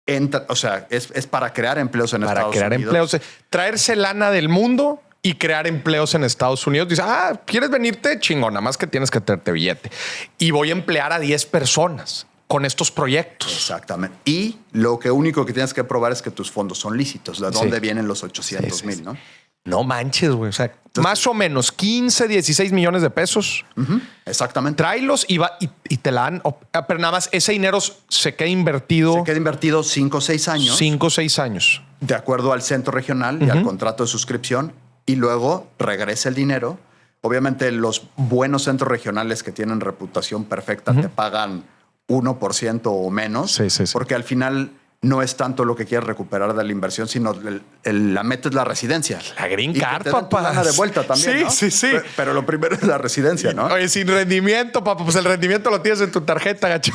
es para crear empleos en Estados Unidos. Para crear empleos, traerse lana del mundo y crear empleos en Estados Unidos. Dice, ¿quieres venirte? Chingón, nada más que tienes que traerte billete. Y voy a emplear a 10 personas con estos proyectos. Exactamente. Y lo único que tienes que probar es que tus fondos son lícitos. ¿De dónde vienen los 800,000, no? No manches, güey. O sea, entonces, más o menos 15, 16 millones de pesos. Exactamente. Tráelos y te la dan. Pero nada más ese dinero se queda invertido. Se queda invertido 5 o 6 años. 5 o 6 años. De acuerdo al centro regional y al contrato de suscripción. Y luego regresa el dinero. Obviamente los buenos centros regionales que tienen reputación perfecta te pagan 1% o menos. Sí. Porque al final no es tanto lo que quieres recuperar de la inversión, sino la meta es la residencia. La green card, papá. De vuelta también, sí, ¿no? Sí. Pero lo primero es la residencia, ¿no? Oye, sin rendimiento, papá, pues el rendimiento lo tienes en tu tarjeta, gacho.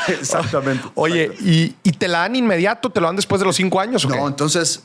Exactamente. Oye, ¿y te la dan inmediato? ¿Te lo dan después de los 5 años? No, entonces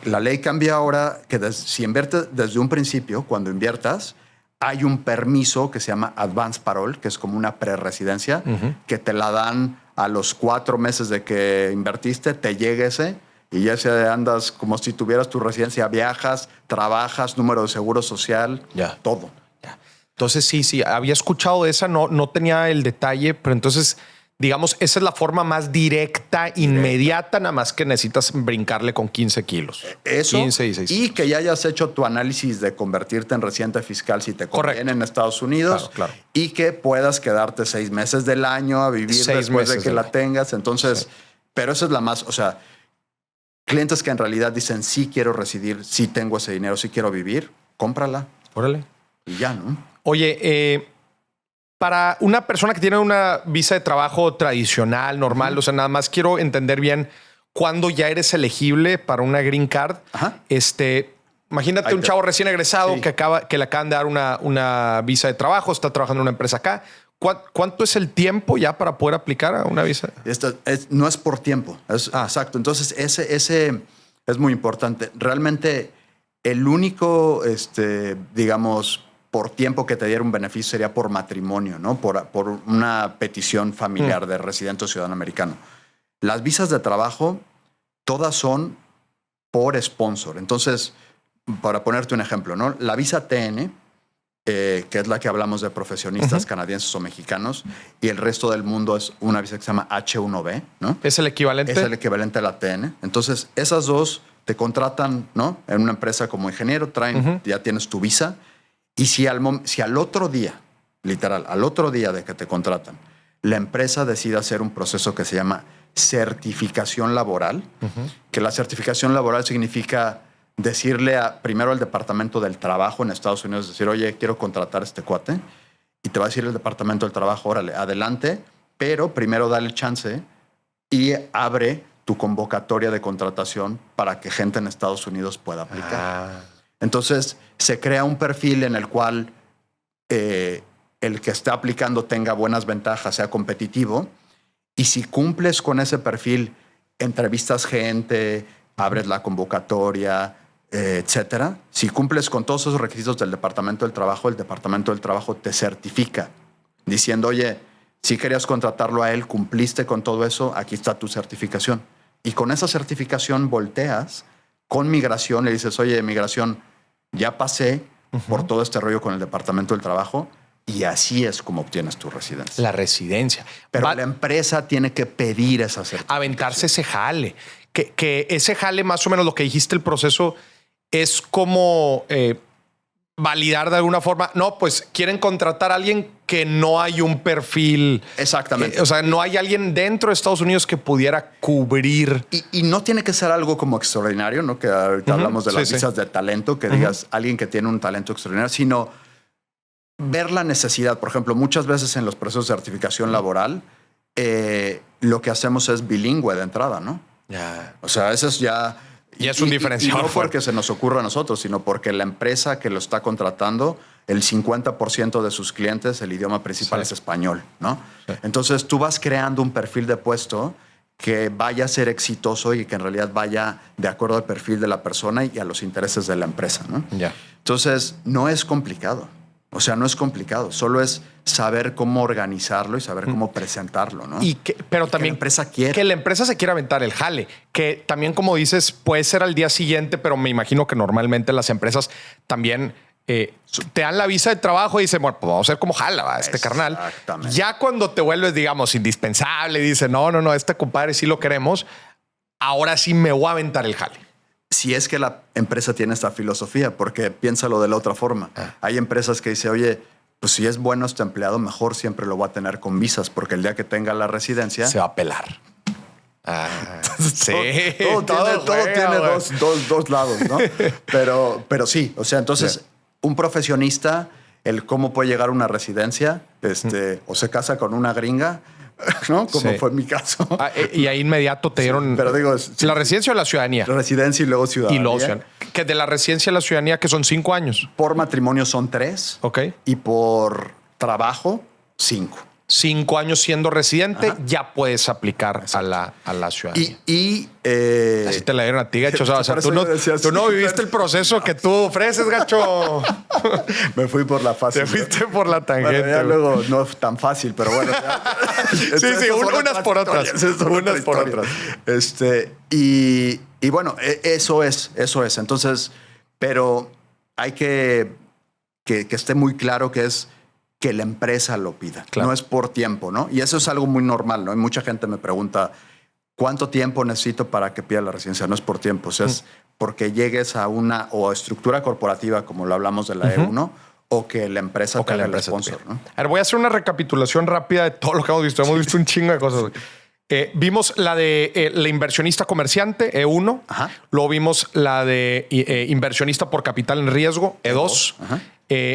la ley cambia ahora que si inviertes desde un principio, cuando inviertas, hay un permiso que se llama Advance Parole, que es como una preresidencia, que te la dan a los 4 meses de que invertiste, te llega ese y ya se andas como si tuvieras tu residencia, viajas, trabajas, número de seguro social, todo. Ya. Entonces sí, había escuchado de esa, no tenía el detalle, pero entonces, digamos, esa es la forma más directa, inmediata, nada más que necesitas brincarle con 15 kilos. Eso, 15, 16 y que ya hayas hecho tu análisis de convertirte en residente fiscal si te conviene en Estados Unidos. Claro. Y que puedas quedarte 6 meses del año a vivir después de que la tengas. Entonces, pero esa es la más, o sea, clientes que en realidad dicen, sí quiero residir, sí tengo ese dinero, sí quiero vivir, cómprala. Órale. Y ya, ¿no? Oye, para una persona que tiene una visa de trabajo tradicional, normal, o sea, nada más quiero entender bien cuándo ya eres elegible para una green card. Imagínate un chavo recién egresado que le acaban de dar una visa de trabajo, está trabajando en una empresa acá. ¿Cuánto es el tiempo ya para poder aplicar a una visa? No es por tiempo. Exacto. Entonces, ese es muy importante. Realmente, el único, digamos, por tiempo que te diera un beneficio sería por matrimonio, ¿no? Por una petición familiar de residente o ciudadano americano. Las visas de trabajo, todas son por sponsor. Entonces, para ponerte un ejemplo, ¿no? La visa TN, que es la que hablamos de profesionistas canadienses o mexicanos, y el resto del mundo es una visa que se llama H1B, ¿no? ¿Es el equivalente? Es el equivalente a la TN. Entonces, esas dos te contratan, ¿no? En una empresa como ingeniero, ya tienes tu visa. Y si al otro día, literal, al otro día de que te contratan, la empresa decide hacer un proceso que se llama certificación laboral, que la certificación laboral significa decirle primero al Departamento del Trabajo en Estados Unidos, decir, oye, quiero contratar a este cuate. y te va a decir el Departamento del Trabajo, órale, adelante, pero primero dale el chance y abre tu convocatoria de contratación para que gente en Estados Unidos pueda aplicar. Entonces, se crea un perfil en el cual el que está aplicando tenga buenas ventajas, sea competitivo, y si cumples con ese perfil, entrevistas gente, abres la convocatoria, etcétera. Si cumples con todos esos requisitos del Departamento del Trabajo, el Departamento del Trabajo te certifica diciendo, oye, si querías contratarlo a él, cumpliste con todo eso, aquí está tu certificación. Y con esa certificación volteas con migración, le dices, oye, migración, ya pasé por todo este rollo con el Departamento del Trabajo y así es como obtienes tu residencia. La residencia. Pero la empresa tiene que pedir esa certificación. Aventarse ese jale. Que ese jale, más o menos lo que dijiste, el proceso es como validar de alguna forma. No, pues quieren contratar a alguien que no hay un perfil. Exactamente. O sea, no hay alguien dentro de Estados Unidos que pudiera cubrir. Y no tiene que ser algo como extraordinario, ¿no? Que ahorita hablamos de las visas de talento, que digas alguien que tiene un talento extraordinario, sino ver la necesidad. Por ejemplo, muchas veces en los procesos de certificación laboral, lo que hacemos es bilingüe de entrada, ¿no? Ya. O sea, eso es ya... Y es un diferenciador. Y no porque se nos ocurra a nosotros, sino porque la empresa que lo está contratando, el 50% de sus clientes, el idioma principal es español, ¿no? Sí. Entonces tú vas creando un perfil de puesto que vaya a ser exitoso y que en realidad vaya de acuerdo al perfil de la persona y a los intereses de la empresa, ¿no? Ya. Entonces no es complicado. O sea, no es complicado. Solo es saber cómo organizarlo y saber cómo presentarlo, ¿no? Pero también que la empresa quiere. Que la empresa se quiera aventar el jale. Que también, como dices, puede ser al día siguiente, pero me imagino que normalmente las empresas también te dan la visa de trabajo y dicen, bueno, pues vamos a ver cómo jala este carnal. Ya cuando te vuelves, digamos, indispensable y dices, no, este compadre sí lo queremos, ahora sí me voy a aventar el jale. Si es que la empresa tiene esta filosofía, porque piénsalo de la otra forma. Hay empresas que dicen, oye, pues si es bueno este empleado, mejor siempre lo voy a tener con visas, porque el día que tenga la residencia... se va a pelar. Sí. Todo tiene dos lados, ¿no? pero sí, o sea, entonces un profesionista, el cómo puede llegar a una residencia, o se casa con una gringa, ¿no? Como fue mi caso. Y ahí inmediato te dieron pero digo, la residencia o la ciudadanía. La residencia y luego ciudadanía. Y luego ciudadanía. Que de la residencia a la ciudadanía, que son 5 años. Por matrimonio son 3. Ok. Y por trabajo, 5. 5 años siendo residente, ya puedes aplicar a la ciudadanía. Así te la dieron a ti, gacho. O sea, tú no viviste el proceso que tú ofreces, gacho. Me fui por la fácil. Te fuiste por la tangente. Bueno, ya luego no es tan fácil, pero bueno. sí, unas por otras. Unas por otras. Y bueno, eso es. Entonces, pero hay que esté muy claro que es que la empresa lo pida. Claro. No es por tiempo, ¿no? Y eso es algo muy normal, ¿no? Y mucha gente me pregunta, ¿cuánto tiempo necesito para que pida la residencia? No es por tiempo, o sea, es porque llegues a una estructura corporativa, como lo hablamos de la E1, o que la empresa te haga el sponsor, ¿no? A ver, voy a hacer una recapitulación rápida de todo lo que hemos visto. Hemos visto un chingo de cosas. Vimos la de la inversionista comerciante, E1. Ajá. Luego vimos la de inversionista por capital en riesgo, E2. Ajá.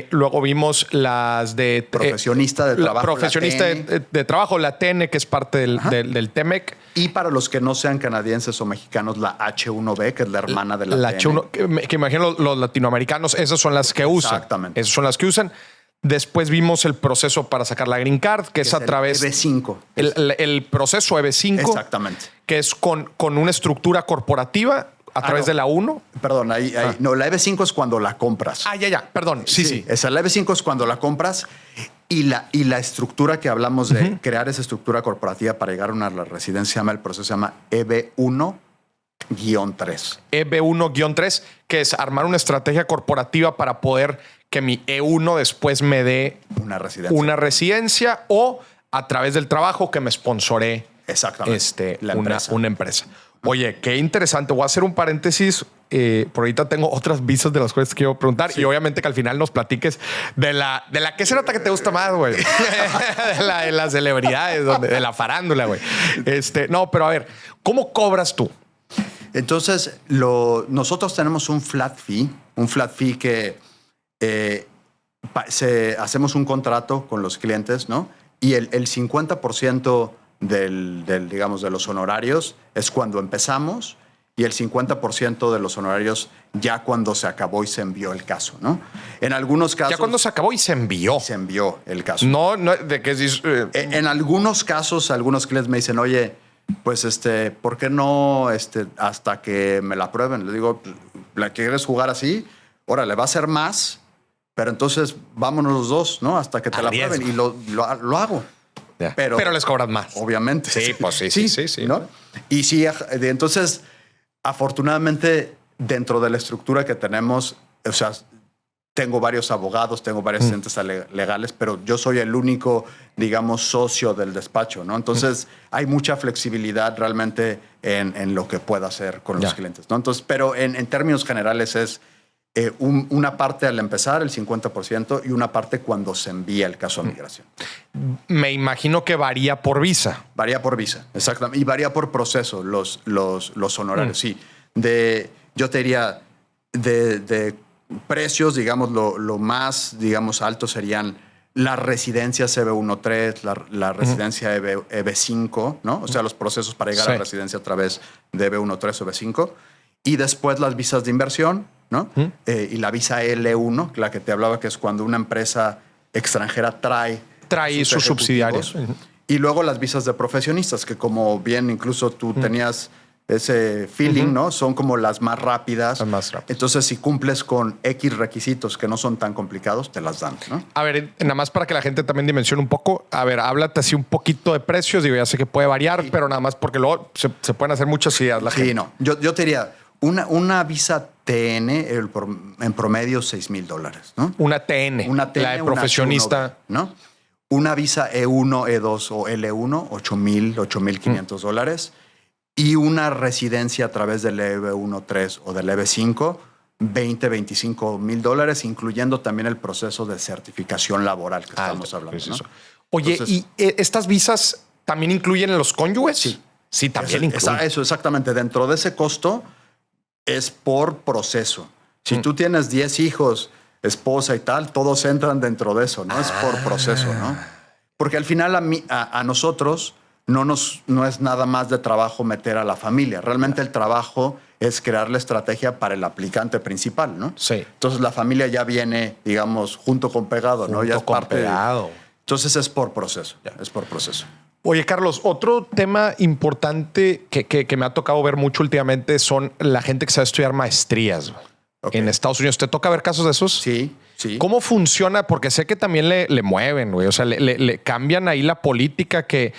Luego vimos las de profesionista de trabajo. Profesionista de trabajo, la TN, que es parte del TEMEC. Y para los que no sean canadienses o mexicanos, la H1B, que es la hermana de la TN. H1, que imagino los latinoamericanos, esas son las que usan. Exactamente. Esas son las que usan. Después vimos el proceso para sacar la Green Card, que es a través... EB5. El proceso EB5. Exactamente. Que es con una estructura corporativa a través de la 1. Perdón, no, la EB5 es cuando la compras. Ya. Perdón, sí. Esa, la EB5 es cuando la compras y la estructura que hablamos de crear esa estructura corporativa para llegar a una residencia, el proceso se llama EB1-3. EB1-3, que es armar una estrategia corporativa para poder que mi E1 después me dé una residencia o a través del trabajo que me sponsoré una empresa. Oye, qué interesante. Voy a hacer un paréntesis. Por ahorita tengo otras visas de las cuales te quiero preguntar y obviamente que al final nos platiques de la que se nota que te gusta más, güey. de las celebridades, de la farándula, güey. No, pero a ver, ¿cómo cobras tú? Entonces, nosotros tenemos un flat fee que hacemos un contrato con los clientes, ¿no? Y el 50% digamos, de los honorarios es cuando empezamos y el 50% de los honorarios ya cuando se acabó y se envió el caso, ¿no? En algunos casos... Ya cuando se acabó y se envió. Se envió el caso. No, de que es... En algunos casos, algunos clientes me dicen, oye, pues, ¿por qué no hasta que me la aprueben? Le digo, ¿la quieres jugar así? Órale, va a ser más, pero entonces vámonos los dos, ¿no? Hasta que te la aprueben y lo hago. Yeah. Pero les cobran más. Obviamente. Sí, pues sí. ¿No? Y sí, entonces, afortunadamente, dentro de la estructura que tenemos, o sea, tengo varios abogados, tengo varios asistentes legales, pero yo soy el único, digamos, socio del despacho, ¿no? Entonces, hay mucha flexibilidad realmente en lo que pueda hacer con los clientes, ¿no? Entonces, pero en términos generales es una parte al empezar, el 50%, y una parte cuando se envía el caso a migración. Me imagino que varía por visa. Varía por visa, exactamente. Y varía por proceso los honorarios. Sí, yo te diría, de precios, digamos, lo más, digamos, alto serían las residencias EB1-3, la residencia EB5, ¿no? O sea, los procesos para llegar a la residencia a través de EB1-3 o EB5. Y después las visas de inversión, ¿no? Y la visa L1, la que te hablaba, que es cuando una empresa extranjera trae sus subsidiarios. Y luego las visas de profesionistas, que como bien incluso tú tenías ese feeling, ¿no? Son como las más rápidas. Las más rápidas. Entonces, si cumples con X requisitos que no son tan complicados, te las dan, ¿no? A ver, nada más para que la gente también dimensione un poco. A ver, háblate así un poquito de precios. Digo, ya sé que puede variar, pero nada más porque luego se pueden hacer muchas ideas la gente. Sí, no. Yo te diría, una visa TN en promedio $6,000, ¿no? Una TN, la de profesionista. ¿no? Una visa E1, E2 o L1, $8,500. Y una residencia a través del EB1-3 o del EB5, $25,000, incluyendo también el proceso de certificación laboral que estamos hablando, ¿no? Oye, entonces, ¿y estas visas también incluyen los cónyuges? Sí. Sí, también incluyen. Eso, exactamente. Dentro de ese costo es por proceso. Si tú tienes 10 hijos, esposa y tal, todos entran dentro de eso, ¿no? Es por proceso, ¿no? Porque al final a nosotros no es nada más de trabajo meter a la familia. Realmente el trabajo es crear la estrategia para el aplicante principal, ¿no? Sí. Entonces la familia ya viene, digamos, junto con pegado, ¿no? Ya es parte pegado. Entonces es por proceso. Es por proceso. Oye, Carlos, otro tema importante que me ha tocado ver mucho últimamente son la gente que sabe estudiar maestrías en Estados Unidos. ¿Te toca ver casos de esos? Sí. ¿Cómo funciona? Porque sé que también le mueven, güey. O sea, le cambian ahí la política que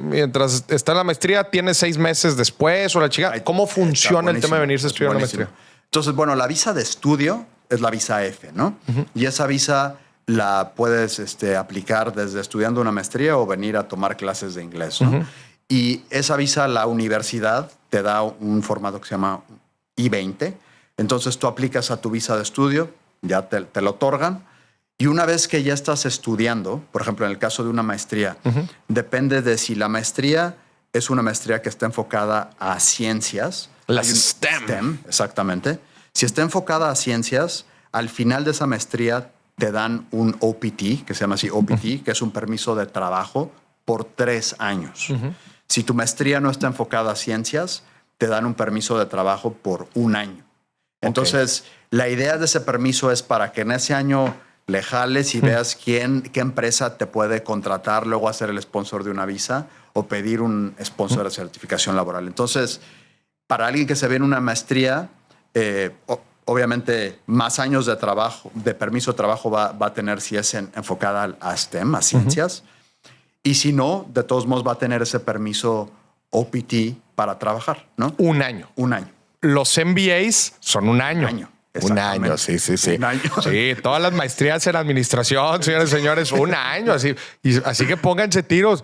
mientras está en la maestría tiene 6 meses después o la chica. ¿Cómo funciona el tema de venirse a estudiar una maestría? Entonces, bueno, la visa de estudio es la visa F, ¿no? Y esa visa la puedes aplicar desde estudiando una maestría o venir a tomar clases de inglés, ¿no? Y esa visa, la universidad te da un formato que se llama I-20. Entonces tú aplicas a tu visa de estudio, ya te lo otorgan. Y una vez que ya estás estudiando, por ejemplo, en el caso de una maestría, depende de si la maestría es una maestría que está enfocada a ciencias. Las STEM. Exactamente. Si está enfocada a ciencias, al final de esa maestría te dan un OPT, que se llama así OPT, que es un permiso de trabajo por 3 años. Si tu maestría no está enfocada a ciencias, te dan un permiso de trabajo por 1 año. Entonces, la idea de ese permiso es para que en ese año le jales y veas qué empresa te puede contratar, luego hacer el sponsor de una visa o pedir un sponsor de certificación laboral. Entonces, para alguien que se ve en una maestría, obviamente más años de trabajo, de permiso de trabajo va a tener si es enfocada a STEM, a ciencias. Y si no, de todos modos va a tener ese permiso OPT para trabajar, ¿no? 1 año. 1 año. Los MBAs son 1 año. 1 año. 1 año, sí. 1 año. Sí, todas las maestrías en administración, señores y señores, 1 año. Así que pónganse tiros.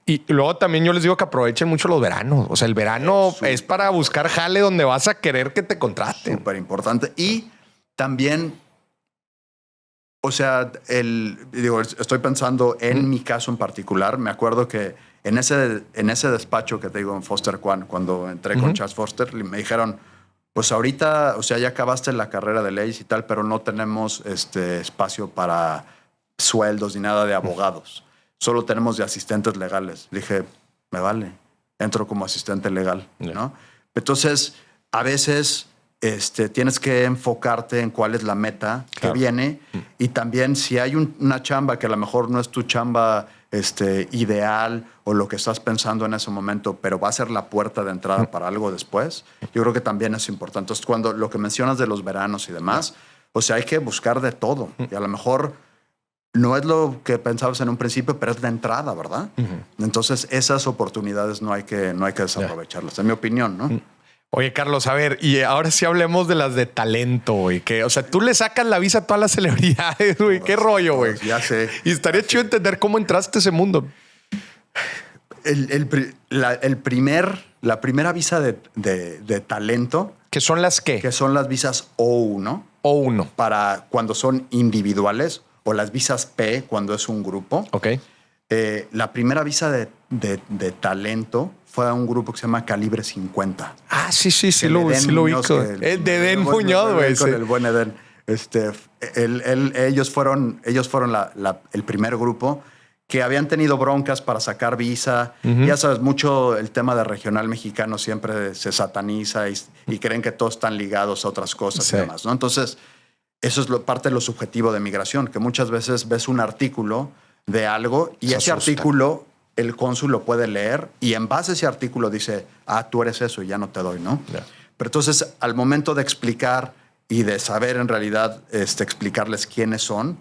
Y luego también yo les digo que aprovechen mucho los veranos. O sea, el verano es para buscar jale donde vas a querer que te contraten. Súper importante. Y también, o sea, estoy pensando en mi caso en particular. Me acuerdo que en ese despacho que te digo en Foster Kwan, cuando entré con Charles Foster, me dijeron, Pues ahorita, o sea, ya acabaste la carrera de leyes y tal, pero no tenemos espacio para sueldos ni nada de abogados. Solo tenemos de asistentes legales. Dije, me vale, entro como asistente legal, ¿no? Entonces, a veces tienes que enfocarte en cuál es la meta que viene y también si hay una chamba que a lo mejor no es tu chamba ideal o lo que estás pensando en ese momento, pero va a ser la puerta de entrada para algo después, yo creo que también es importante. Entonces, cuando lo que mencionas de los veranos y demás, o sea, hay que buscar de todo y a lo mejor no es lo que pensabas en un principio, pero es la entrada, ¿verdad? Entonces, esas oportunidades no hay que desaprovecharlas, en mi opinión, ¿no? Oye, Carlos, a ver, y ahora sí hablemos de las de talento, güey. O sea, tú le sacas la visa a todas las celebridades, güey. ¿Qué rollo, güey? Ya sé. Y estaría chido entender cómo entraste a ese mundo. La primera visa de talento. ¿Qué son las qué? Que son las visas O1. O1. Para cuando son individuales o las visas P cuando es un grupo. Ok. La primera visa de talento fue a un grupo que se llama Calibre 50. Ah, sí, lo ubico. De Edén Muñoz, güey. Con el buen Edén. Ellos fueron el primer grupo que habían tenido broncas para sacar visa. Ya sabes, mucho el tema de regional mexicano siempre se sataniza y creen que todos están ligados a otras cosas y demás, ¿no? Entonces, eso es parte de lo subjetivo de migración, que muchas veces ves un artículo de algo y ese artículo el cónsul lo puede leer y en base a ese artículo dice, tú eres eso y ya no te doy, ¿no? Yeah. Pero entonces, al momento de explicar y de saber en realidad explicarles quiénes son,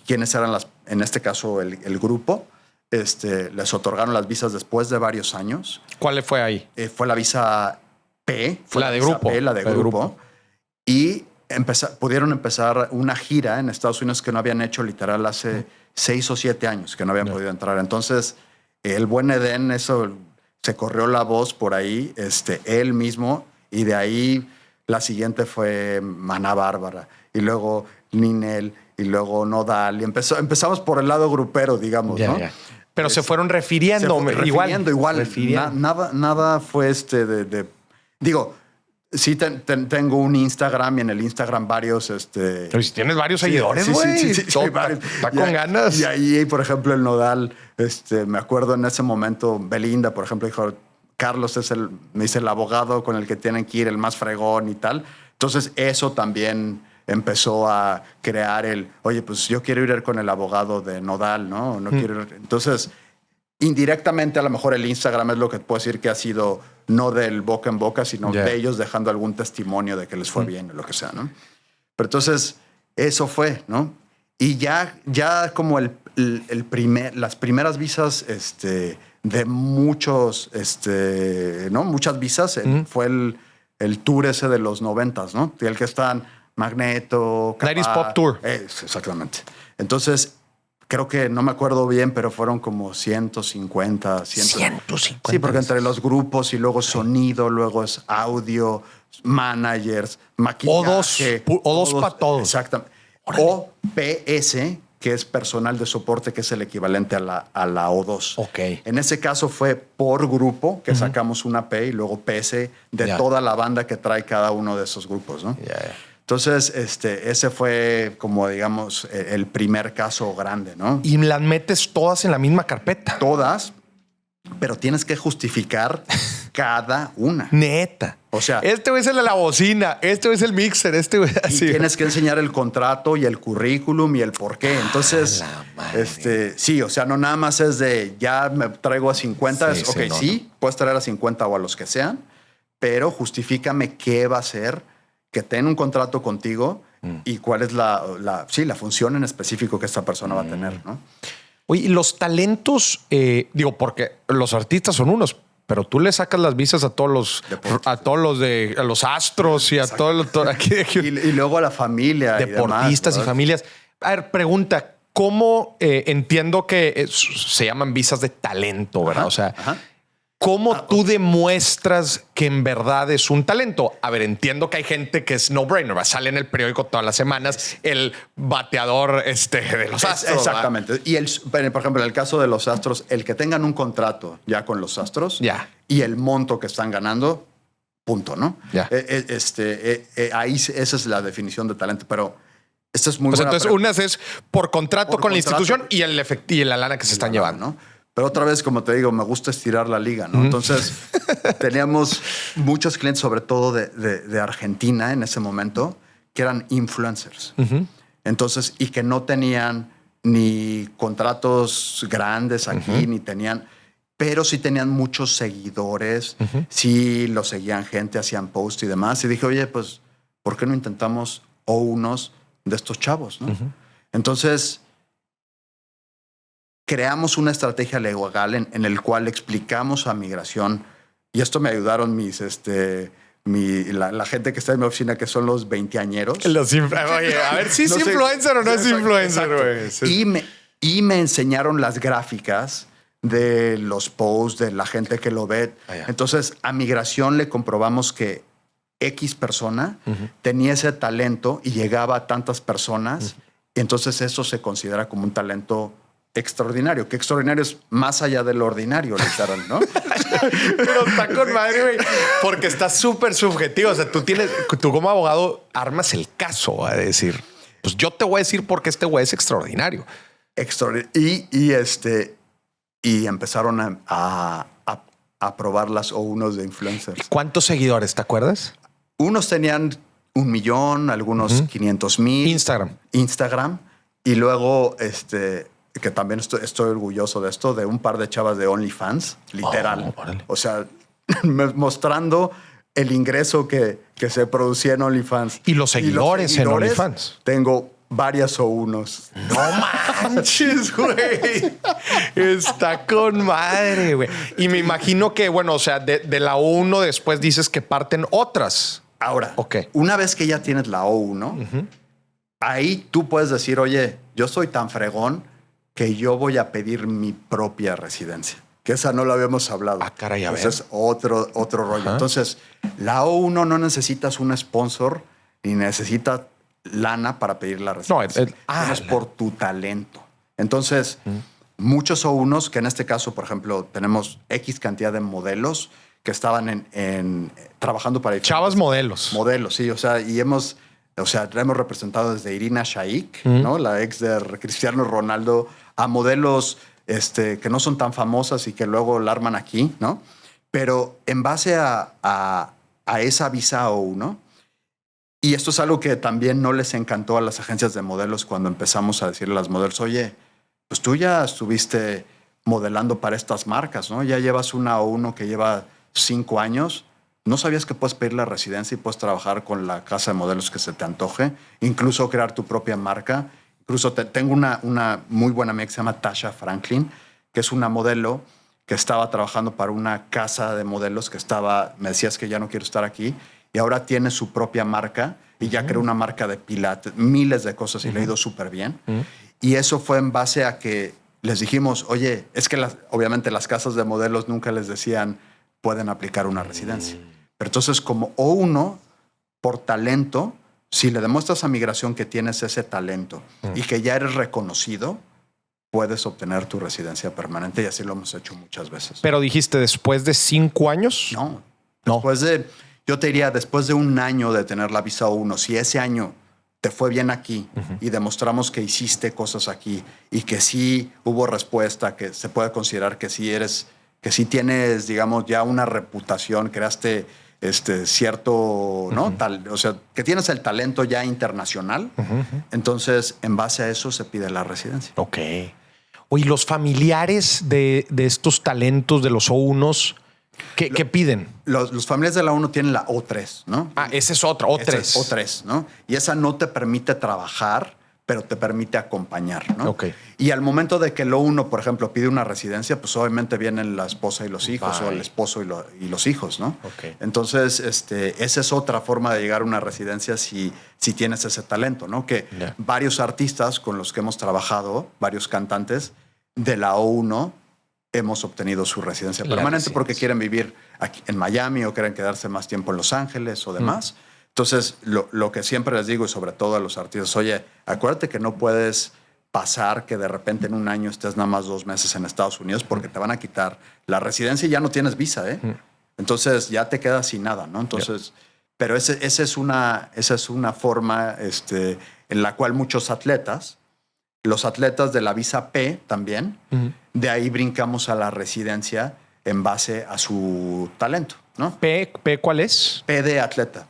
quiénes eran en este caso el grupo, les otorgaron las visas después de varios años. ¿Cuál fue ahí? Fue la visa P. Fue la de grupo. P, la de grupo. Y pudieron empezar una gira en Estados Unidos que no habían hecho literal hace 6 o 7 años, que no habían podido entrar. Entonces, el buen Edén, eso se corrió la voz por ahí, él mismo, y de ahí la siguiente fue Maná Bárbara, y luego Ninel, y luego Nodal, y empezamos por el lado grupero, digamos, ¿no? Pero se fueron refiriendo, igual. Nada fue digo, sí tengo un Instagram y en el Instagram varios... Pero si tienes varios seguidores, güey. Sí, está con ganas. Y ahí, por ejemplo, el Nodal, me acuerdo en ese momento, Belinda, por ejemplo, dijo, Carlos me dice el abogado con el que tienen que ir, el más fregón y tal. Entonces, eso también empezó a crear oye, pues yo quiero ir con el abogado de Nodal, ¿no? No quiero ir. Entonces, indirectamente, a lo mejor el Instagram es lo que puedo decir que ha sido no del boca en boca, sino de ellos dejando algún testimonio de que les fue bien o lo que sea, ¿no? Pero entonces, eso fue, ¿no? Y ya como las primeras visas de muchos, ¿no? Muchas visas, fue el tour ese de los 90s, ¿no? El que están Magneto, Ladies Pop Tour. Exactamente. Entonces, creo que no me acuerdo bien, pero fueron como 150. 150. Sí, porque entre los grupos y luego sonido, luego es audio, managers, maquillaje. O2 para todos. Exactamente. O PS, que es personal de soporte, que es el equivalente a la O2. Ok. En ese caso fue por grupo que sacamos una P y luego PS de toda la banda que trae cada uno de esos grupos, ¿no? Entonces, ese fue como, digamos, el primer caso grande, ¿no? Y las metes todas en la misma carpeta. Todas, pero tienes que justificar cada una. Neta. O sea, este es la bocina, este es el mixer, así. Y tienes que enseñar el contrato y el currículum y el por qué. Entonces, sí, o sea, no nada más es de ya me traigo a 50, puedes traer a 50 o a los que sean, pero justifícame qué va a ser, que tenga un contrato contigo y cuál es la función en específico que esta persona va a tener, ¿no? Oye, los talentos, porque los artistas son unos, pero tú le sacas las visas a todos los a los astros y a todos los aquí y luego a la familia, deportistas y familias. A ver, pregunta, ¿cómo entiendo que se llaman visas de talento, verdad? O sea, ¿cómo tú demuestras que en verdad es un talento? A ver, entiendo que hay gente que es no-brainer. Sale en el periódico todas las semanas el bateador de los Astros. Exactamente. ¿Verdad? Y por ejemplo, en el caso de los Astros, el que tengan un contrato ya con los Astros y el monto que están ganando, punto, ¿no? Ya. Ahí esa es la definición de talento, pero esto es muy Pues buena entonces, unas es por contrato Por con la contrato. institución y la lana que se están llevando. ¿no? Pero otra vez, como te digo, me gusta estirar la liga, ¿no? Entonces, teníamos muchos clientes, sobre todo de Argentina en ese momento, que eran influencers. Entonces, y que no tenían ni contratos grandes aquí, ni tenían, pero sí tenían muchos seguidores, sí los seguían gente, hacían post y demás. Y dije, oye, pues, ¿por qué no intentamos unos de estos chavos, ¿no? Entonces, creamos una estrategia legal en el cual explicamos a migración, y esto me ayudaron la gente que está en mi oficina, que son los veinteañeros. Oye, a ver si es influencer o no es influencer, güey. Sí. Y me enseñaron las gráficas de los posts, de la gente que lo ve. Entonces, a migración le comprobamos que X persona tenía ese talento y llegaba a tantas personas. Y entonces eso se considera como un talento extraordinario, que extraordinario es más allá del ordinario, literal, ¿no? Pero está con madre, güey, porque está súper subjetivo. O sea, tú como abogado armas el caso a decir, pues yo te voy a decir por qué este güey es extraordinario. Y empezaron a probar las unos de influencers. ¿Cuántos seguidores, te acuerdas? Unos tenían 1 millón, algunos 500,000. Instagram. Y luego, que también estoy orgulloso de esto, de un par de chavas de OnlyFans, literal. O sea, mostrando el ingreso que se producía en OnlyFans. Y los seguidores en OnlyFans. Tengo varias unos. No manches, güey. Está con madre, güey. Y me imagino que, bueno, o sea, de la O1 después dices que parten otras. Ahora, una vez que ya tienes la O1, ahí tú puedes decir, oye, yo soy tan fregón que yo voy a pedir mi propia residencia. Que esa no la habíamos hablado. Ah, caray, a ver. Es otro rollo. Entonces, la O1 no necesitas un sponsor ni necesitas lana para pedir la residencia. Es por tu talento. Entonces, muchos O1s, que en este caso, por ejemplo, tenemos X cantidad de modelos que estaban trabajando para... Chavas modelos. Modelos, sí. O sea, hemos representado desde Irina Shayk, ¿no? La ex de Cristiano Ronaldo, a modelos que no son tan famosas y que luego la arman aquí, ¿no? Pero en base a esa visa O1, y esto es algo que también no les encantó a las agencias de modelos cuando empezamos a decirle a las modelos, oye, pues tú ya estuviste modelando para estas marcas, ¿no? Ya llevas una O1 que lleva 5 años. ¿No sabías que puedes pedir la residencia y puedes trabajar con la casa de modelos que se te antoje? Incluso crear tu propia marca. Incluso tengo una muy buena amiga que se llama Tasha Franklin, que es una modelo que estaba trabajando para una casa de modelos me decías que ya no quiero estar aquí, y ahora tiene su propia marca y ya creó una marca de pilates, miles de cosas, y le ha ido súper bien. Y eso fue en base a que les dijimos, oye, es que obviamente las casas de modelos nunca les decían pueden aplicar una residencia. Pero entonces, como O1, por talento, si le demuestras a migración que tienes ese talento y que ya eres reconocido, puedes obtener tu residencia permanente, y así lo hemos hecho muchas veces. Pero dijiste, ¿después de 5 años? No. Yo te diría, después de 1 año de tener la visa O1, si ese año te fue bien aquí y demostramos que hiciste cosas aquí y que sí hubo respuesta, que se puede considerar que sí tienes, digamos, ya una reputación, creaste cierto, ¿no? O sea, que tienes el talento ya internacional. Entonces, en base a eso se pide la residencia. Ok. Oye, los familiares de estos talentos, de los O1s, ¿qué piden? Los familiares de la O1 tienen la O3, ¿no? Esa es otra, O3. Esa es O3, ¿no? Y esa no te permite trabajar, pero te permite acompañar, ¿no? Ok. Y al momento de que el O1, por ejemplo, pide una residencia, pues obviamente vienen la esposa y los hijos, o el esposo y los hijos, ¿no? Ok. Entonces, esa es otra forma de llegar a una residencia si tienes ese talento, ¿no? Que varios artistas con los que hemos trabajado, varios cantantes de la O1, hemos obtenido su residencia permanente porque quieren vivir aquí en Miami o quieren quedarse más tiempo en Los Ángeles o demás. Entonces, lo que siempre les digo, y sobre todo a los artistas, oye, acuérdate que no puedes pasar que de repente en 1 año estés nada más 2 meses en Estados Unidos porque te van a quitar la residencia y ya no tienes visa, ¿eh? Entonces ya te quedas sin nada, ¿no? Entonces, pero esa es una forma en la cual muchos atletas, los atletas de la visa P también, de ahí brincamos a la residencia en base a su talento, ¿no? ¿P cuál es? P de atleta.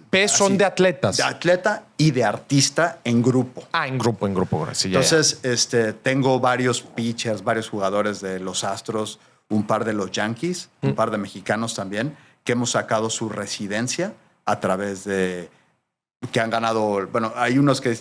P son de atletas. De atleta y de artista en grupo. En grupo. Sí, entonces, tengo varios pitchers, varios jugadores de los Astros, un par de los Yankees, un par de mexicanos también, que hemos sacado su residencia a través de... que han ganado... Bueno, hay unos que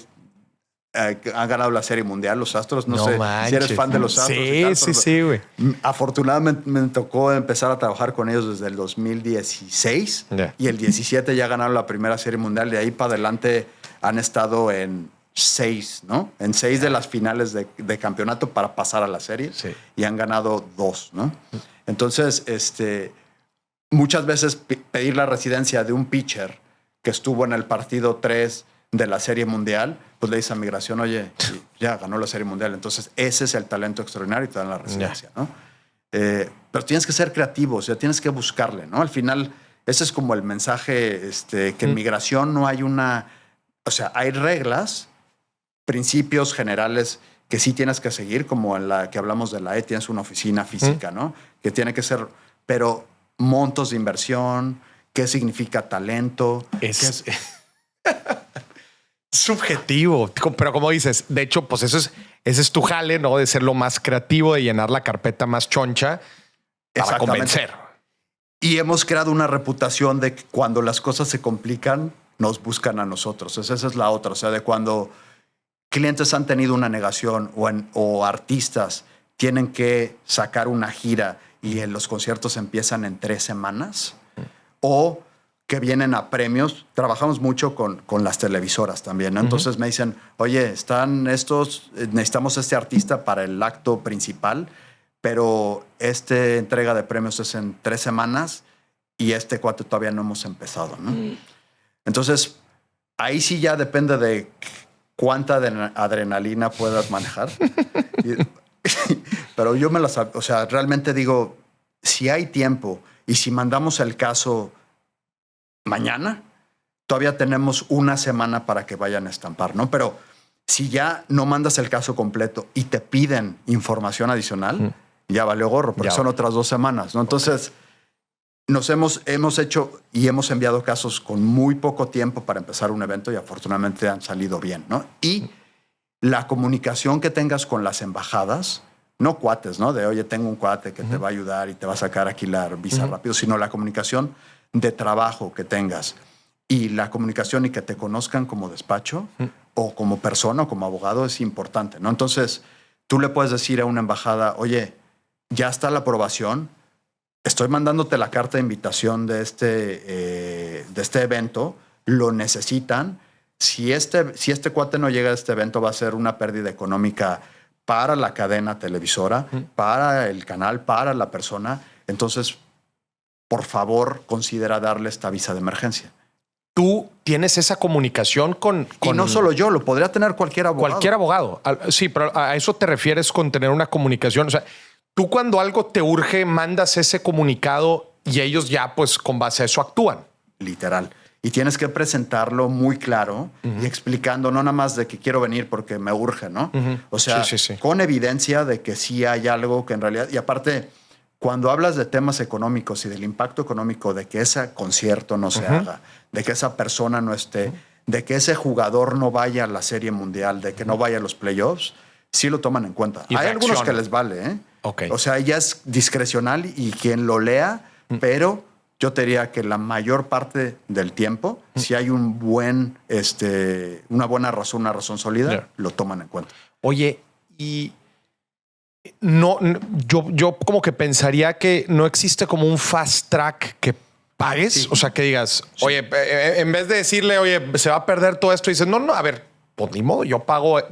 han ganado la Serie Mundial, los Astros. No sé si eres fan de los Astros. Sí, güey. Afortunadamente me tocó empezar a trabajar con ellos desde el 2016 y el 17 ya ganaron la primera Serie Mundial. De ahí para adelante han estado en 6, ¿no? En 6 de las finales de campeonato para pasar a la serie y han ganado 2, ¿no? Entonces, muchas veces pedir la residencia de un pitcher que estuvo en el partido 3 de la Serie Mundial, pues le dice a Migración, oye, ya ganó la Serie Mundial. Entonces, ese es el talento extraordinario y te dan la residencia, ¿no? Pero tienes que ser creativo, o sea, tienes que buscarle, ¿no? Al final, ese es como el mensaje, que en Migración no hay o sea, hay reglas, principios generales que sí tienes que seguir, como en la que hablamos de la E, tienes una oficina física, ¿no? Que tiene que ser, pero montos de inversión, qué significa talento. Es subjetivo, pero como dices, de hecho, pues ese es tu jale, ¿no? De ser lo más creativo, de llenar la carpeta más choncha para convencer. Y hemos creado una reputación de que cuando las cosas se complican, nos buscan a nosotros. Esa es la otra. O sea, de cuando clientes han tenido una negación o artistas tienen que sacar una gira y los conciertos empiezan en 3 semanas o que vienen a premios. Trabajamos mucho con las televisoras también, ¿no? Entonces me dicen, oye, necesitamos este artista para el acto principal, pero esta entrega de premios es en 3 semanas y este cuate todavía no hemos empezado, ¿no? Entonces, ahí sí ya depende de cuánta adrenalina puedas manejar. Pero yo o sea, realmente digo, si hay tiempo y si mandamos el caso mañana, todavía tenemos 1 semana para que vayan a estampar, ¿no? Pero si ya no mandas el caso completo y te piden información adicional, ya valió gorro, porque son otras 2 semanas, ¿no? Entonces, hemos hecho y hemos enviado casos con muy poco tiempo para empezar un evento y afortunadamente han salido bien, ¿no? Y la comunicación que tengas con las embajadas, no cuates, ¿no? De, oye, tengo un cuate que te va a ayudar y te va a sacar aquí la visa rápido, sino la comunicación de trabajo que tengas y la comunicación y que te conozcan como despacho o como persona o como abogado es importante, ¿no? Entonces, tú le puedes decir a una embajada, oye, ya está la aprobación, estoy mandándote la carta de invitación de este evento, lo necesitan. Si este cuate no llega a este evento, va a ser una pérdida económica para la cadena televisora, para el canal, para la persona. Entonces, por favor, considera darle esta visa de emergencia. Tú tienes esa comunicación con... Y no solo yo, lo podría tener cualquier abogado. Cualquier abogado. Sí, pero a eso te refieres con tener una comunicación. O sea, tú cuando algo te urge, mandas ese comunicado y ellos ya, pues, con base a eso actúan. Literal. Y tienes que presentarlo muy claro y explicando, no nada más de que quiero venir porque me urge, ¿no? O sea, con evidencia de que sí hay algo que en realidad... Y aparte, cuando hablas de temas económicos y del impacto económico de que ese concierto no se haga, de que esa persona no esté, de que ese jugador no vaya a la Serie Mundial, de que no vaya a los playoffs, sí lo toman en cuenta. Hay algunos que les vale, ¿eh? Okay. O sea, ya es discrecional y quien lo lea, pero yo te diría que la mayor parte del tiempo, si hay una buena razón, una razón sólida, lo toman en cuenta. Oye, y yo como que pensaría que no existe como un fast track que pagues. Sí. O sea, que digas, oye, en vez de decirle, oye, se va a perder todo esto, dices, no, a ver, pues ni modo, yo pago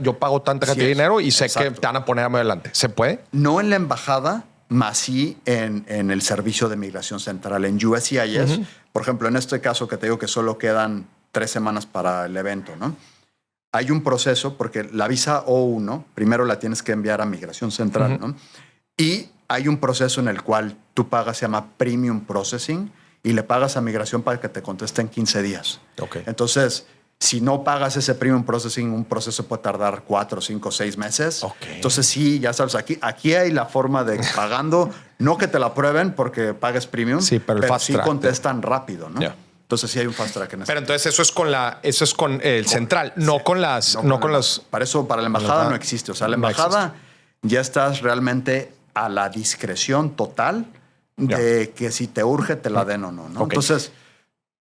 tanta cantidad de dinero y sé que te van a poner adelante. ¿Se puede? No en la embajada, más sí en el servicio de migración central, en USCIS. Por ejemplo, en este caso que te digo que solo quedan 3 semanas para el evento, ¿no? Hay un proceso porque la visa O1 primero la tienes que enviar a migración central, ¿no? Y hay un proceso en el cual tú pagas, se llama Premium Processing, y le pagas a migración para que te conteste en 15 días. Ok. Entonces, si no pagas ese Premium Processing, un proceso puede tardar 4, 5, 6 meses. Ok. Entonces, sí, ya sabes, aquí hay la forma de pagando, no que te la aprueben porque pagues Premium, Sí, pero el fast sí track. contestan rápido, ¿no? Ya. Entonces, sí hay un fast track en Pero entonces eso es con el central, no con las, no con las. Para eso, para la embajada no existe. O sea, la No embajada ya estás realmente a la discreción total de que si te urge te la den o no, ¿no? Ok. Entonces,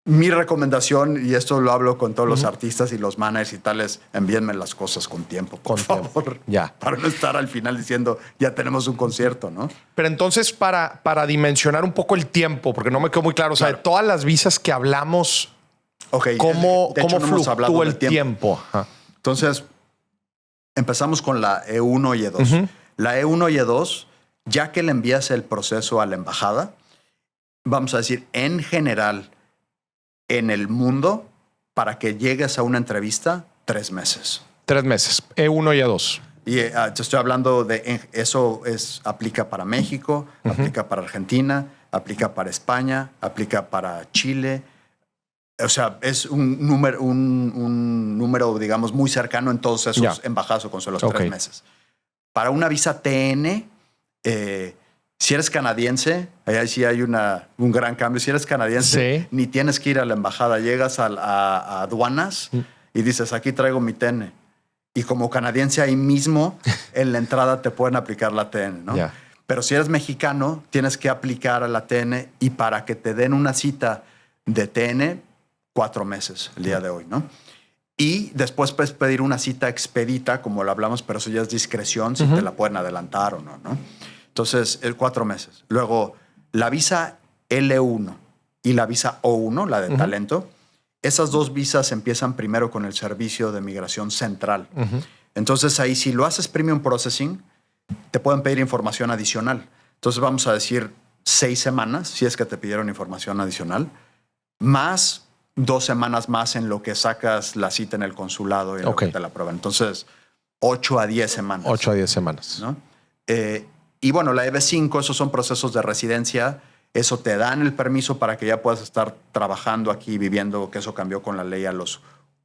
mi recomendación, y esto lo hablo con todos los artistas y los managers y tales, envíenme las cosas con tiempo, por favor. Ya. Para no estar al final diciendo, ya tenemos un concierto, ¿no? Pero entonces, para dimensionar un poco el tiempo, porque no me quedó muy claro, o sea, de todas las visas que hablamos, Ok. ¿cómo De hecho, no hemos hablado fluctúa del el tiempo? Ajá. Entonces, empezamos con la E1 y E2. La E1 y E2, ya que le envías el proceso a la embajada, vamos a decir, en general, en el mundo, para que llegues a una entrevista, 3 meses. 3 meses, E1 y E2. Y te estoy hablando de eso aplica para México, aplica para Argentina, aplica para España, aplica para Chile. O sea, es un número, digamos, muy cercano en todos esos embajadas o consulados, 3 meses. Para una visa TN, si eres canadiense, ahí sí hay un gran cambio. Si eres canadiense, ni tienes que ir a la embajada. Llegas a aduanas y dices, aquí traigo mi TN. Y como canadiense ahí mismo, en la entrada te pueden aplicar la TN, ¿no? Yeah. Pero si eres mexicano, tienes que aplicar a la TN y para que te den una cita de TN, 4 meses el día de hoy, ¿no? Y después puedes pedir una cita expedita, como lo hablamos, pero eso ya es discreción, si te la pueden adelantar o no, ¿no? Entonces, 4 meses. Luego, la visa L1 y la visa O1, la de talento, esas 2 visas empiezan primero con el servicio de migración central. Entonces, ahí si lo haces Premium Processing, te pueden pedir información adicional. Entonces, vamos a decir 6 semanas, si es que te pidieron información adicional, más 2 semanas más en lo que sacas la cita en el consulado y en lo que te la prueban. Entonces, 8 a 10 semanas. 8 a 10 semanas. ¿No? Y bueno, la EB5, esos son procesos de residencia. Eso te dan el permiso para que ya puedas estar trabajando aquí, viviendo, que eso cambió con la ley a los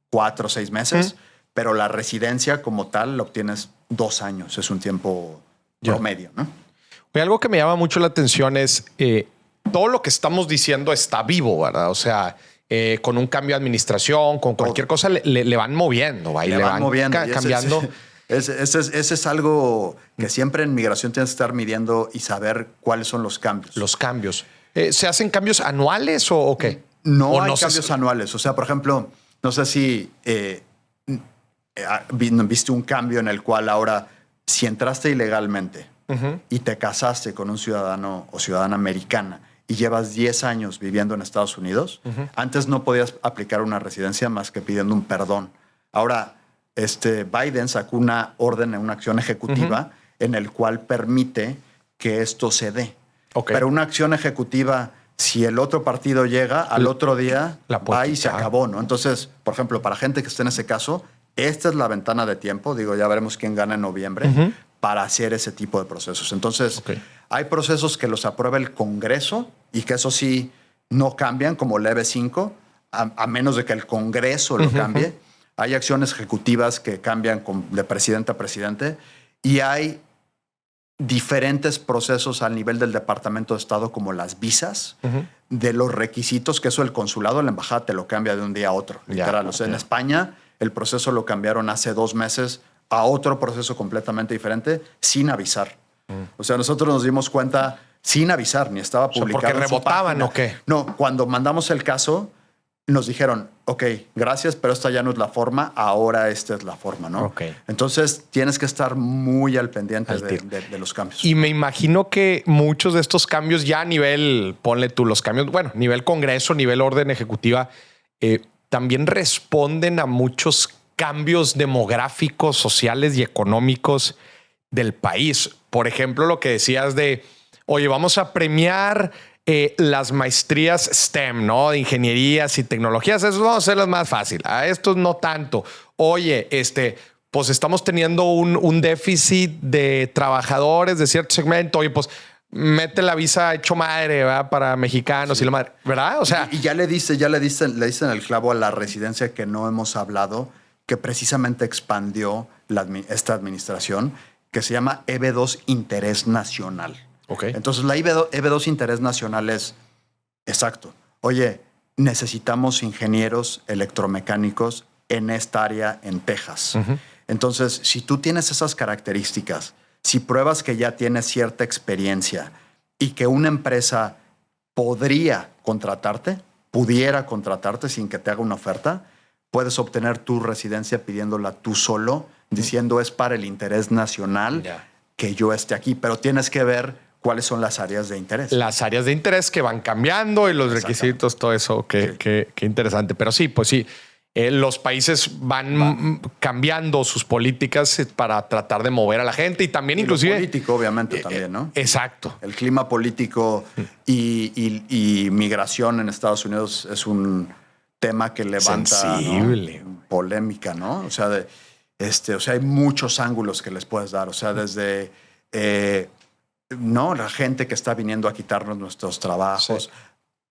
4 o 6 meses. Pero la residencia como tal la obtienes 2 años. Es un tiempo promedio, ¿no? Y algo que me llama mucho la atención es todo lo que estamos diciendo está vivo, ¿verdad? O sea, con un cambio de administración, con cualquier cosa, le van moviendo. Le van moviendo, cambiando. Ese es algo que siempre en migración tienes que estar midiendo y saber cuáles son los cambios. Los cambios. ¿Se hacen cambios anuales o qué? No hay cambios anuales. O sea, por ejemplo, no sé si viste un cambio en el cual ahora, si entraste ilegalmente y te casaste con un ciudadano o ciudadana americana y llevas 10 años viviendo en Estados Unidos, antes no podías aplicar una residencia más que pidiendo un perdón. Ahora, Biden sacó una orden, una acción ejecutiva en el cual permite que esto se dé. Pero una acción ejecutiva, si el otro partido llega, al otro día va y se acabó, ¿no? Entonces, por ejemplo, para gente que esté en ese caso, esta es la ventana de tiempo, digo, ya veremos quién gana en noviembre, para hacer ese tipo de procesos. Entonces, hay procesos que los aprueba el Congreso y que eso sí no cambian, como el EB5, a menos de que el Congreso lo cambie. Hay acciones ejecutivas que cambian de presidente a presidente y hay diferentes procesos al nivel del Departamento de Estado, como las visas, de los requisitos, que eso el consulado, la embajada te lo cambia de un día a otro. Literal. O sea, en España el proceso lo cambiaron hace 2 meses a otro proceso completamente diferente sin avisar. O sea, nosotros nos dimos cuenta sin avisar, ni estaba publicado. ¿Porque rebotaban o qué? No, cuando mandamos el caso, nos dijeron, ok, gracias, pero esta ya no es la forma, ahora esta es la forma, ¿no? Entonces tienes que estar muy al pendiente de los cambios. Y me imagino que muchos de estos cambios ya a nivel, ponle tú los cambios, bueno, nivel Congreso, nivel orden ejecutiva, también responden a muchos cambios demográficos, sociales y económicos del país. Por ejemplo, lo que decías de, oye, vamos a premiar las maestrías STEM, ¿no? De ingenierías y tecnologías. Eso vamos a hacerlas más fácil. A estos no tanto. Oye, pues estamos teniendo un déficit de trabajadores de cierto segmento. Oye, pues mete la visa hecho madre, ¿verdad? Para mexicanos y la madre, ¿verdad? O sea, y ya le dicen el clavo a la residencia que no hemos hablado, que precisamente expandió esta administración, que se llama EB2 Interés Nacional. ok. Entonces, la EB2 Interés Nacional es, exacto, oye, necesitamos ingenieros electromecánicos en esta área en Texas. Entonces, si tú tienes esas características, si pruebas que ya tienes cierta experiencia y que una empresa pudiera contratarte sin que te haga una oferta, puedes obtener tu residencia pidiéndola tú solo, diciendo es para el interés nacional que yo esté aquí, pero tienes que ver cuáles son las áreas de interés. Las áreas de interés que van cambiando y los requisitos, todo eso. Qué interesante. Pero sí, pues sí. Los países van cambiando sus políticas para tratar de mover a la gente y también inclusive... político, obviamente, también, ¿no? Exacto. El clima político y migración en Estados Unidos es un tema que levanta, ¿no? Polémica, ¿no? O sea, hay muchos ángulos que les puedes dar. O sea, desde la gente que está viniendo a quitarnos nuestros trabajos,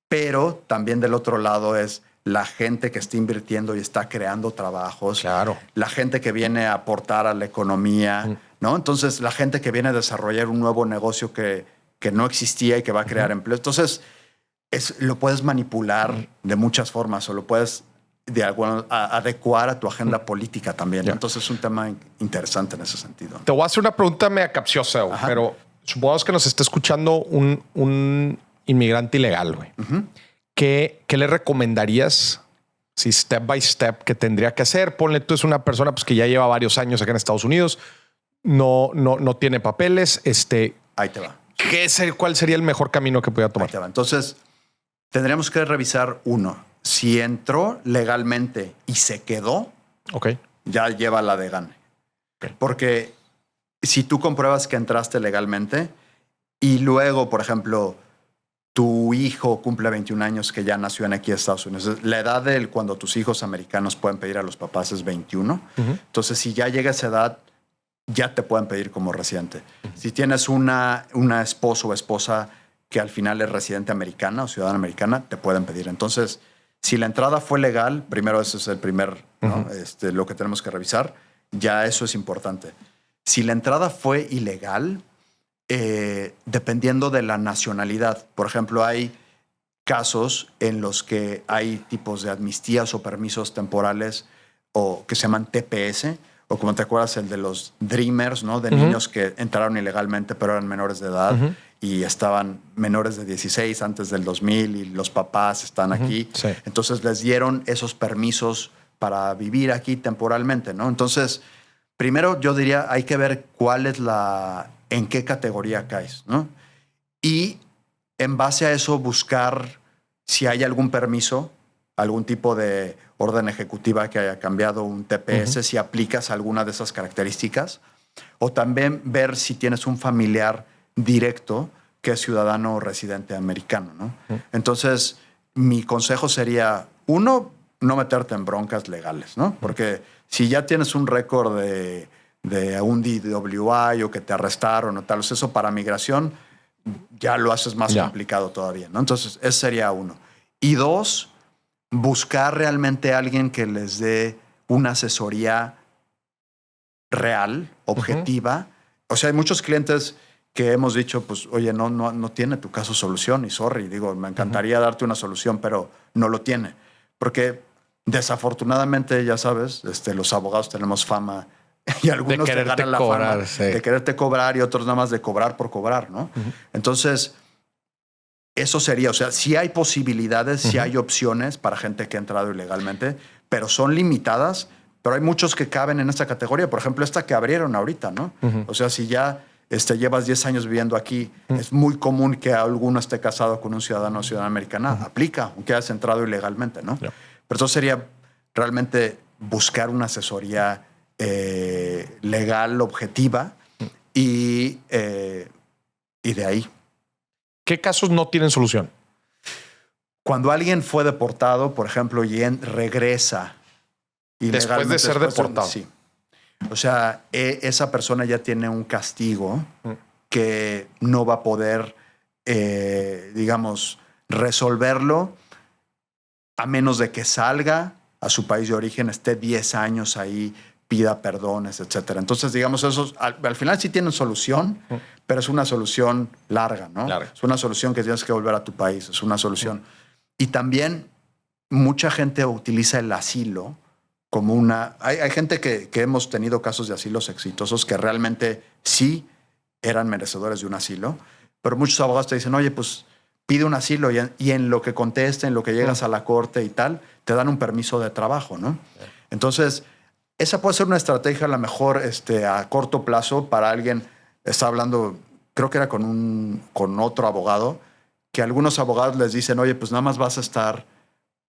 pero también del otro lado es la gente que está invirtiendo y está creando trabajos, la gente que viene a aportar a la economía, ¿no? Entonces, la gente que viene a desarrollar un nuevo negocio que no existía y que va a crear empleo. Entonces, lo puedes manipular de muchas formas o lo puedes adecuar a tu agenda política también. Entonces, es un tema interesante en ese sentido. Te voy a hacer una pregunta media capciosa, pero supongamos que nos está escuchando un inmigrante ilegal, güey. ¿Qué le recomendarías si step by step que tendría que hacer? Ponle, tú es una persona pues, que ya lleva varios años acá en Estados Unidos, no tiene papeles. Ahí te va. ¿Cuál sería el mejor camino que pudiera tomar? Ahí te va. Entonces, tendríamos que revisar si entró legalmente y se quedó, ya lleva la de gane. Porque si tú compruebas que entraste legalmente y luego, por ejemplo, tu hijo cumple 21 años que ya nació aquí en Estados Unidos. La edad de cuando tus hijos americanos pueden pedir a los papás es 21. Entonces, si ya llega a esa edad, ya te pueden pedir como residente. Si tienes una esposo o esposa que al final es residente americana o ciudadana americana, te pueden pedir. Entonces, si la entrada fue legal, primero ese es el primer, ¿no? Lo que tenemos que revisar. Ya eso es importante. Si la entrada fue ilegal, dependiendo de la nacionalidad. Por ejemplo, hay casos en los que hay tipos de amnistías o permisos temporales o que se llaman TPS, o como te acuerdas, el de los Dreamers, ¿no? De niños que entraron ilegalmente pero eran menores de edad y estaban menores de 16 antes del 2000 y los papás están aquí. Entonces les dieron esos permisos para vivir aquí temporalmente, ¿no? Entonces, primero yo diría, hay que ver cuál es en qué categoría caes, ¿no? Y en base a eso buscar si hay algún permiso, algún tipo de orden ejecutiva que haya cambiado un TPS, si aplicas alguna de esas características, o también ver si tienes un familiar directo que es ciudadano o residente americano, ¿no? Entonces, mi consejo sería, uno, no meterte en broncas legales, ¿no? Porque si ya tienes un récord de un DWI o que te arrestaron o tal, eso para migración ya lo haces más complicado todavía, ¿no? Entonces, ese sería uno. Y dos, buscar realmente a alguien que les dé una asesoría real, objetiva. O sea, hay muchos clientes que hemos dicho, pues, oye, no tiene tu caso solución y sorry, digo, me encantaría darte una solución, pero no lo tiene. Porque desafortunadamente, ya sabes, los abogados tenemos fama y algunos te ganan la fama de quererte cobrar y otros nada más de cobrar por cobrar, ¿no? Entonces, eso sería, o sea, sí hay posibilidades, sí hay opciones para gente que ha entrado ilegalmente, pero son limitadas, pero hay muchos que caben en esta categoría. Por ejemplo, esta que abrieron ahorita, ¿no? O sea, si ya llevas 10 años viviendo aquí, es muy común que alguno esté casado con un ciudadano o ciudadana americana. Aplica, aunque hayas entrado ilegalmente, ¿no? Pero eso sería realmente buscar una asesoría legal, objetiva, y de ahí. ¿Qué casos no tienen solución? Cuando alguien fue deportado, por ejemplo, y regresa después de ser deportado. Sí. O sea, esa persona ya tiene un castigo que no va a poder, digamos, resolverlo a menos de que salga a su país de origen, esté 10 años ahí, pida perdones, etcétera. Entonces, digamos, eso al final sí tienen solución, pero es una solución larga, ¿no? Larga. Es una solución que tienes que volver a tu país, es una solución. Y también mucha gente utiliza el asilo como una... Hay gente que hemos tenido casos de asilos exitosos que realmente sí eran merecedores de un asilo, pero muchos abogados te dicen, oye, pues pide un asilo y en lo que conteste, en lo que llegas a la corte y tal, te dan un permiso de trabajo, ¿no? Entonces, esa puede ser una estrategia a lo mejor a corto plazo para alguien. Está hablando, creo que era con otro abogado, que algunos abogados les dicen, oye, pues nada más vas a estar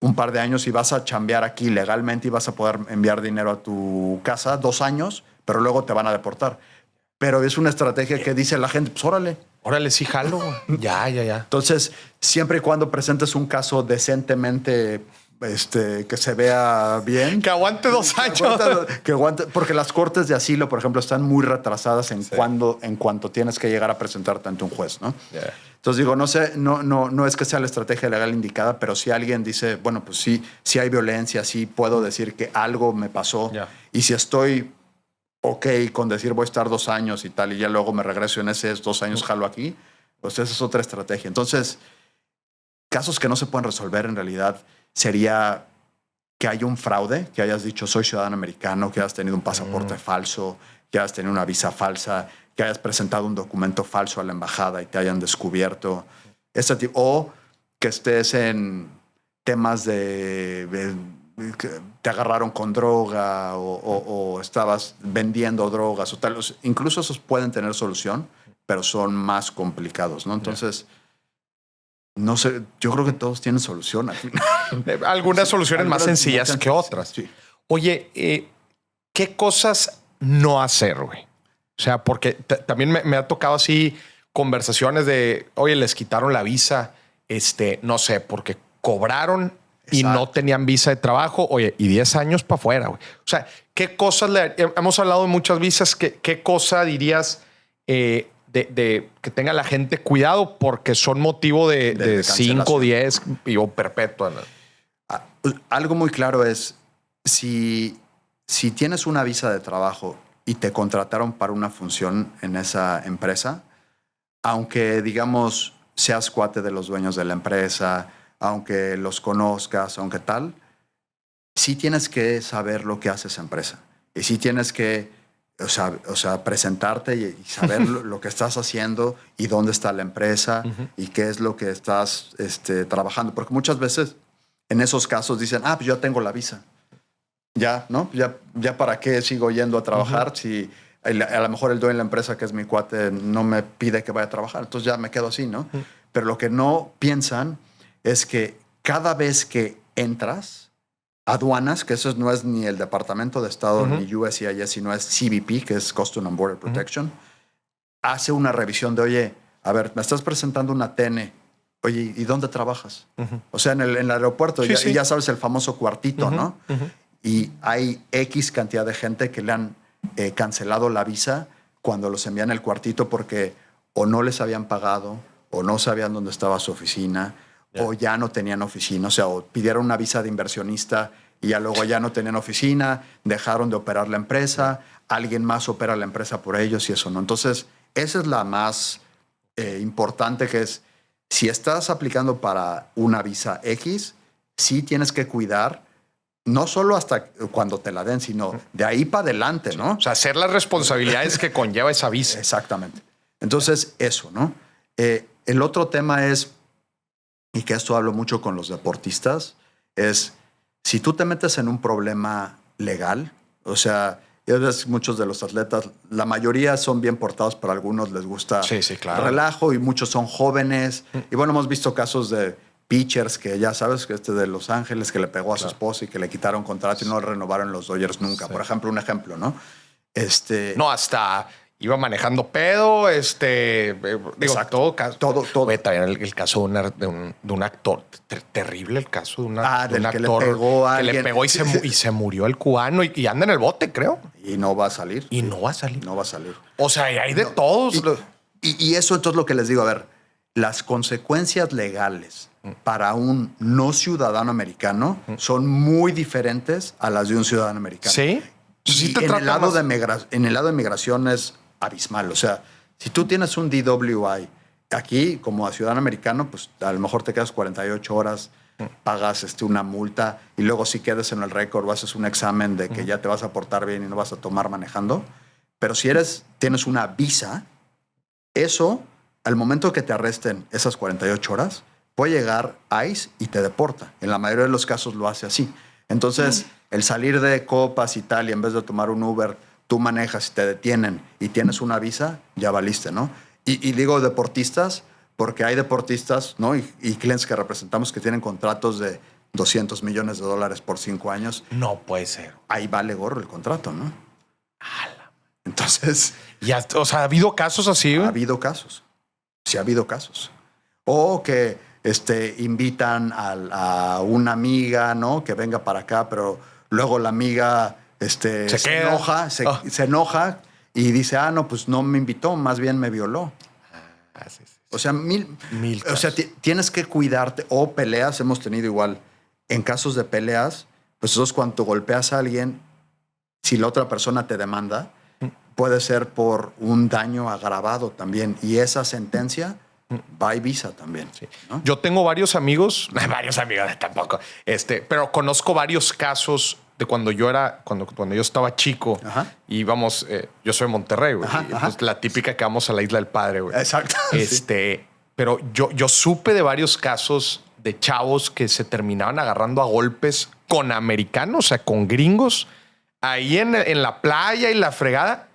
un par de años y vas a chambear aquí legalmente y vas a poder enviar dinero a tu casa 2 años, pero luego te van a deportar. Pero es una estrategia que dice la gente, pues órale. Órale, sí jalo. Ya. Entonces, siempre y cuando presentes un caso decentemente, que se vea bien. Que aguante 2 años. Que aguante, porque las cortes de asilo, por ejemplo, están muy retrasadas en cuanto tienes que llegar a presentarte ante un juez, ¿no? Yeah. Entonces digo, no es que sea la estrategia legal indicada, pero si alguien dice, bueno, pues sí hay violencia, sí puedo decir que algo me pasó, y si estoy ok con decir voy a estar 2 años y tal, y ya luego me regreso en esos 2 años jalo aquí, pues esa es otra estrategia. Entonces, casos que no se pueden resolver en realidad sería que haya un fraude, que hayas dicho soy ciudadano americano, que hayas tenido un pasaporte falso, que hayas tenido una visa falsa, que hayas presentado un documento falso a la embajada y te hayan descubierto. O que estés en temas de que te agarraron con droga o estabas vendiendo drogas o tal. Incluso esos pueden tener solución, pero son más complicados, ¿no? Entonces, no sé, yo creo que todos tienen solución aquí. Algunas soluciones más sencillas que otras. Sí. Oye, ¿qué cosas no hacer, güey? O sea, porque también me ha tocado así conversaciones de, oye, les quitaron la visa, no sé, porque cobraron y no tenían visa de trabajo, oye, y 10 años para afuera, güey. O sea, ¿qué cosas hemos hablado de muchas visas? ¿Qué cosa dirías de que tenga la gente cuidado porque son motivo de 5, 10 o perpetua, ¿no? Algo muy claro es si tienes una visa de trabajo y te contrataron para una función en esa empresa, aunque digamos seas cuate de los dueños de la empresa, aunque los conozcas, aunque tal, sí tienes que saber lo que hace esa empresa. Y sí tienes que, o sea presentarte y saber lo que estás haciendo y dónde está la empresa y qué es lo que estás trabajando. Porque muchas veces en esos casos dicen, pues yo tengo la visa. Ya, ¿no? Ya para qué sigo yendo a trabajar si a lo mejor el dueño de la empresa, que es mi cuate, no me pide que vaya a trabajar. Entonces ya me quedo así, ¿no? Pero lo que no piensan es que cada vez que entras, aduanas, que eso no es ni el Departamento de Estado ni USCIS, sino es CBP, que es Customs and Border Protection, hace una revisión de, oye, a ver, me estás presentando una TN. Oye, ¿y dónde trabajas? O sea, en el aeropuerto. Sí. Y ya sabes el famoso cuartito, ¿no? Y hay X cantidad de gente que le han cancelado la visa cuando los envían al cuartito porque o no les habían pagado o no sabían dónde estaba su oficina o ya no tenían oficina. O sea, o pidieron una visa de inversionista y ya luego ya no tenían oficina, dejaron de operar la empresa, alguien más opera la empresa por ellos y eso, ¿no? Entonces, esa es la más importante, que es, si estás aplicando para una visa X, sí tienes que cuidar, no solo hasta cuando te la den, sino de ahí para adelante, ¿no? O sea, hacer las responsabilidades que conlleva esa visa. Exactamente. Entonces, eso, ¿no? El otro tema es, y que esto hablo mucho con los deportistas, es si tú te metes en un problema legal, o sea, ya ves, muchos de los atletas, la mayoría son bien portados, pero a algunos les gusta claro, relajo y muchos son jóvenes. Y bueno, hemos visto casos de pitchers que ya sabes, que de Los Ángeles, que le pegó a su esposa y que le quitaron contrato y no renovaron los Dodgers nunca. Por ejemplo, un ejemplo, ¿no? No, hasta iba manejando pedo, Exacto. Todo. Oye, también el caso de un actor, terrible el caso de, de un del que le actor pegó a que le alguien. pegó y se murió el cubano y anda en el bote, creo. Y no va a salir. Y no va a salir. No va a salir. O sea, hay de todos. Y eso entonces lo que les digo, a ver, las consecuencias legales para un no ciudadano americano son muy diferentes a las de un ciudadano americano. Sí. Y en el lado de migración es abismal. O sea, si tú tienes un DWI aquí como a ciudadano americano, pues a lo mejor te quedas 48 horas, pagas una multa y luego si quedas en el récord o haces un examen de que ya te vas a portar bien y no vas a tomar manejando. Pero si tienes una visa, eso, al momento que te arresten esas 48 horas, puede llegar ICE y te deporta. En la mayoría de los casos lo hace así. Entonces, el salir de copas y tal, y en vez de tomar un Uber, tú manejas y te detienen y tienes una visa, ya valiste, ¿no? Y digo deportistas porque hay deportistas, ¿no? Y clientes que representamos que tienen contratos de $200 millones por 5 años. No puede ser. Ahí vale gorro el contrato, ¿no? Entonces... Ya, o sea, ¿ha habido casos así? Ha habido casos. Sí, ha habido casos. O que invitan a una amiga, ¿no? Que venga para acá, pero luego la amiga se enoja, se enoja y dice, no, pues no me invitó, más bien me violó. Sí. O sea, mil casos. O sea, tienes que cuidarte. O peleas, hemos tenido igual. En casos de peleas, pues entonces cuando golpeas a alguien, si la otra persona te demanda, puede ser por un daño agravado también. Y esa sentencia va y visa también. Sí. ¿No? Yo tengo varios amigos tampoco, pero conozco varios casos de cuando yo estaba chico. Ajá. Y vamos, yo soy de Monterrey, güey. Pues, la típica que vamos a la Isla del Padre, güey. Exacto. Pero yo supe de varios casos de chavos que se terminaban agarrando a golpes con americanos, o sea, con gringos, ahí en la playa y la fregada.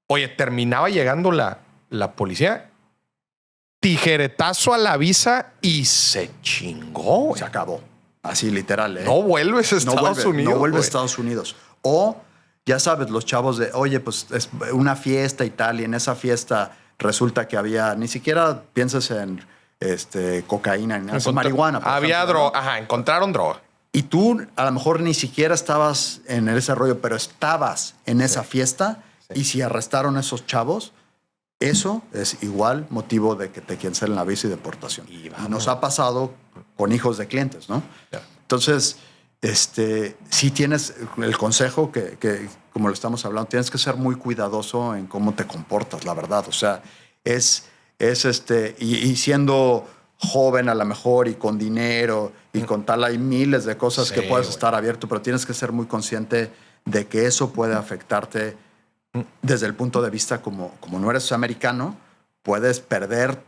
Oye, terminaba llegando la policía, tijeretazo a la visa y se chingó, güey. Se acabó. Así literal. No vuelves a Estados Unidos. No vuelves a Estados Unidos. O, ya sabes, los chavos de, oye, pues es una fiesta y tal, y en esa fiesta resulta que había, ni siquiera pienses en cocaína, ni nada, marihuana. Había droga, ¿no? Encontraron droga. Y tú a lo mejor ni siquiera estabas en ese rollo, pero estabas en esa fiesta. Sí. Y si arrestaron a esos chavos, eso es igual motivo de que te cancelen la visa y deportación. Y nos ha pasado con hijos de clientes, ¿no? Yeah. Entonces, si tienes el consejo que, como lo estamos hablando, tienes que ser muy cuidadoso en cómo te comportas, la verdad. O sea, y siendo joven a lo mejor y con dinero y con tal, hay miles de cosas que puedes estar abierto, pero tienes que ser muy consciente de que eso puede afectarte desde el punto de vista como no eres americano, puedes perder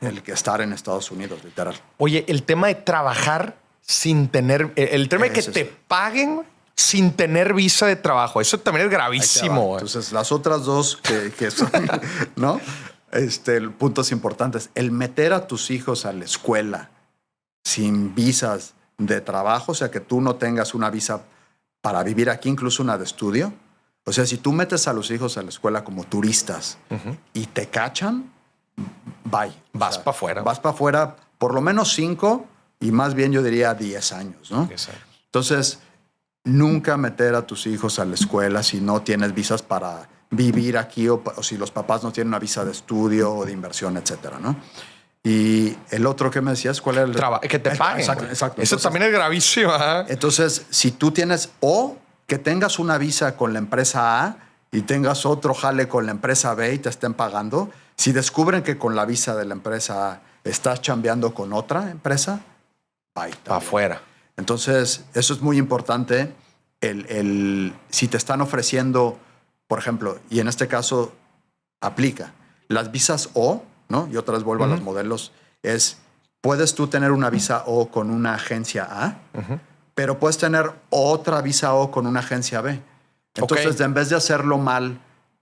el que estar en Estados Unidos, literal. Oye, el tema de trabajar sin tener, el tema de que te paguen sin tener visa de trabajo, eso también es gravísimo. Entonces, las otras dos que son, ¿no? Puntos importantes. El meter a tus hijos a la escuela sin visas de trabajo, o sea, que tú no tengas una visa para vivir aquí, incluso una de estudio. O sea, si tú metes a los hijos a la escuela como turistas y te cachan, bye. Vas para afuera. Vas para afuera por lo menos 5 y más bien yo diría 10 años, ¿no? 10 años. Entonces, nunca meter a tus hijos a la escuela si no tienes visas para vivir aquí o si los papás no tienen una visa de estudio o de inversión, etcétera, ¿no? Y el otro que me decías, ¿cuál era el? Que te paguen. Exacto. Eso Entonces, también es gravísimo. Entonces, si tú tienes que tengas una visa con la empresa A y tengas otro jale con la empresa B y te estén pagando, si descubren que con la visa de la empresa A estás chambeando con otra empresa, bye. Para afuera. Entonces, eso es muy importante. Si te están ofreciendo, por ejemplo, y en este caso aplica, las visas O, ¿no? Y otra vez vuelvo a los modelos, puedes tú tener una visa O con una agencia A, pero puedes tener otra visa O con una agencia B. Entonces, en vez de hacerlo mal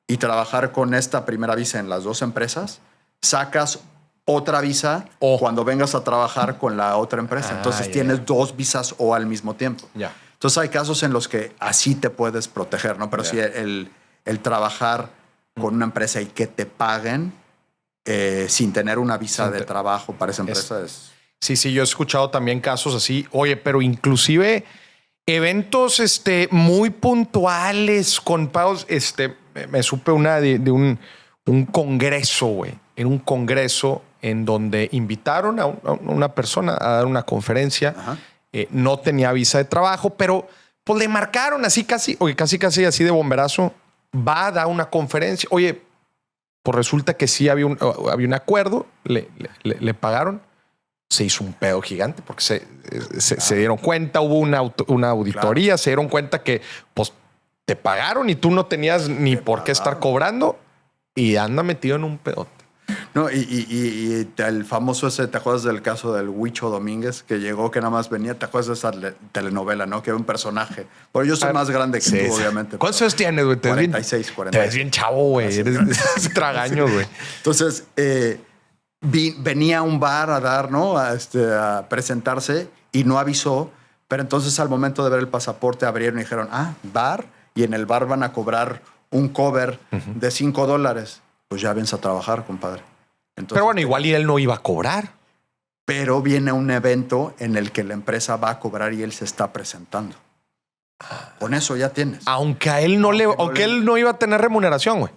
y trabajar con esta primera visa en las dos empresas, sacas otra visa cuando vengas a trabajar con la otra empresa. Entonces, tienes dos visas O al mismo tiempo. Entonces, hay casos en los que así te puedes proteger, ¿no? Pero sí, el trabajar con una empresa y que te paguen sin tener una visa de trabajo para esa empresa es... Sí, yo he escuchado también casos así. Oye, pero inclusive eventos muy puntuales con pagos. Me supe una de un congreso, güey. En un congreso en donde invitaron a una persona a dar una conferencia. No tenía visa de trabajo, pero pues le marcaron así casi así de bomberazo. Va a dar una conferencia. Oye, pues resulta que sí había un acuerdo. Le pagaron. Se hizo un pedo gigante porque se dieron cuenta, hubo una auditoría, se dieron cuenta que pues te pagaron y tú no tenías ni por qué estar cobrando y anda metido en un pedote. No, y el famoso ese, ¿te acuerdas del caso del Huicho Domínguez que llegó, que nada más venía? ¿Te acuerdas de esa telenovela, no? Que era un personaje. Bueno, yo soy más grande que tú, obviamente. ¿Cuántos años tienes, güey? 46. Te ves bien chavo, güey. Eres tragaño, güey. Entonces, venía a un bar a dar, ¿no? A presentarse y no avisó. Pero entonces al momento de ver el pasaporte abrieron y dijeron, bar. Y en el bar van a cobrar un cover de $5. Pues ya vienes a trabajar, compadre. Entonces, pero bueno, igual y él no iba a cobrar. Pero viene un evento en el que la empresa va a cobrar y él se está presentando. Con eso ya tienes. Aunque a él él no iba a tener remuneración, güey.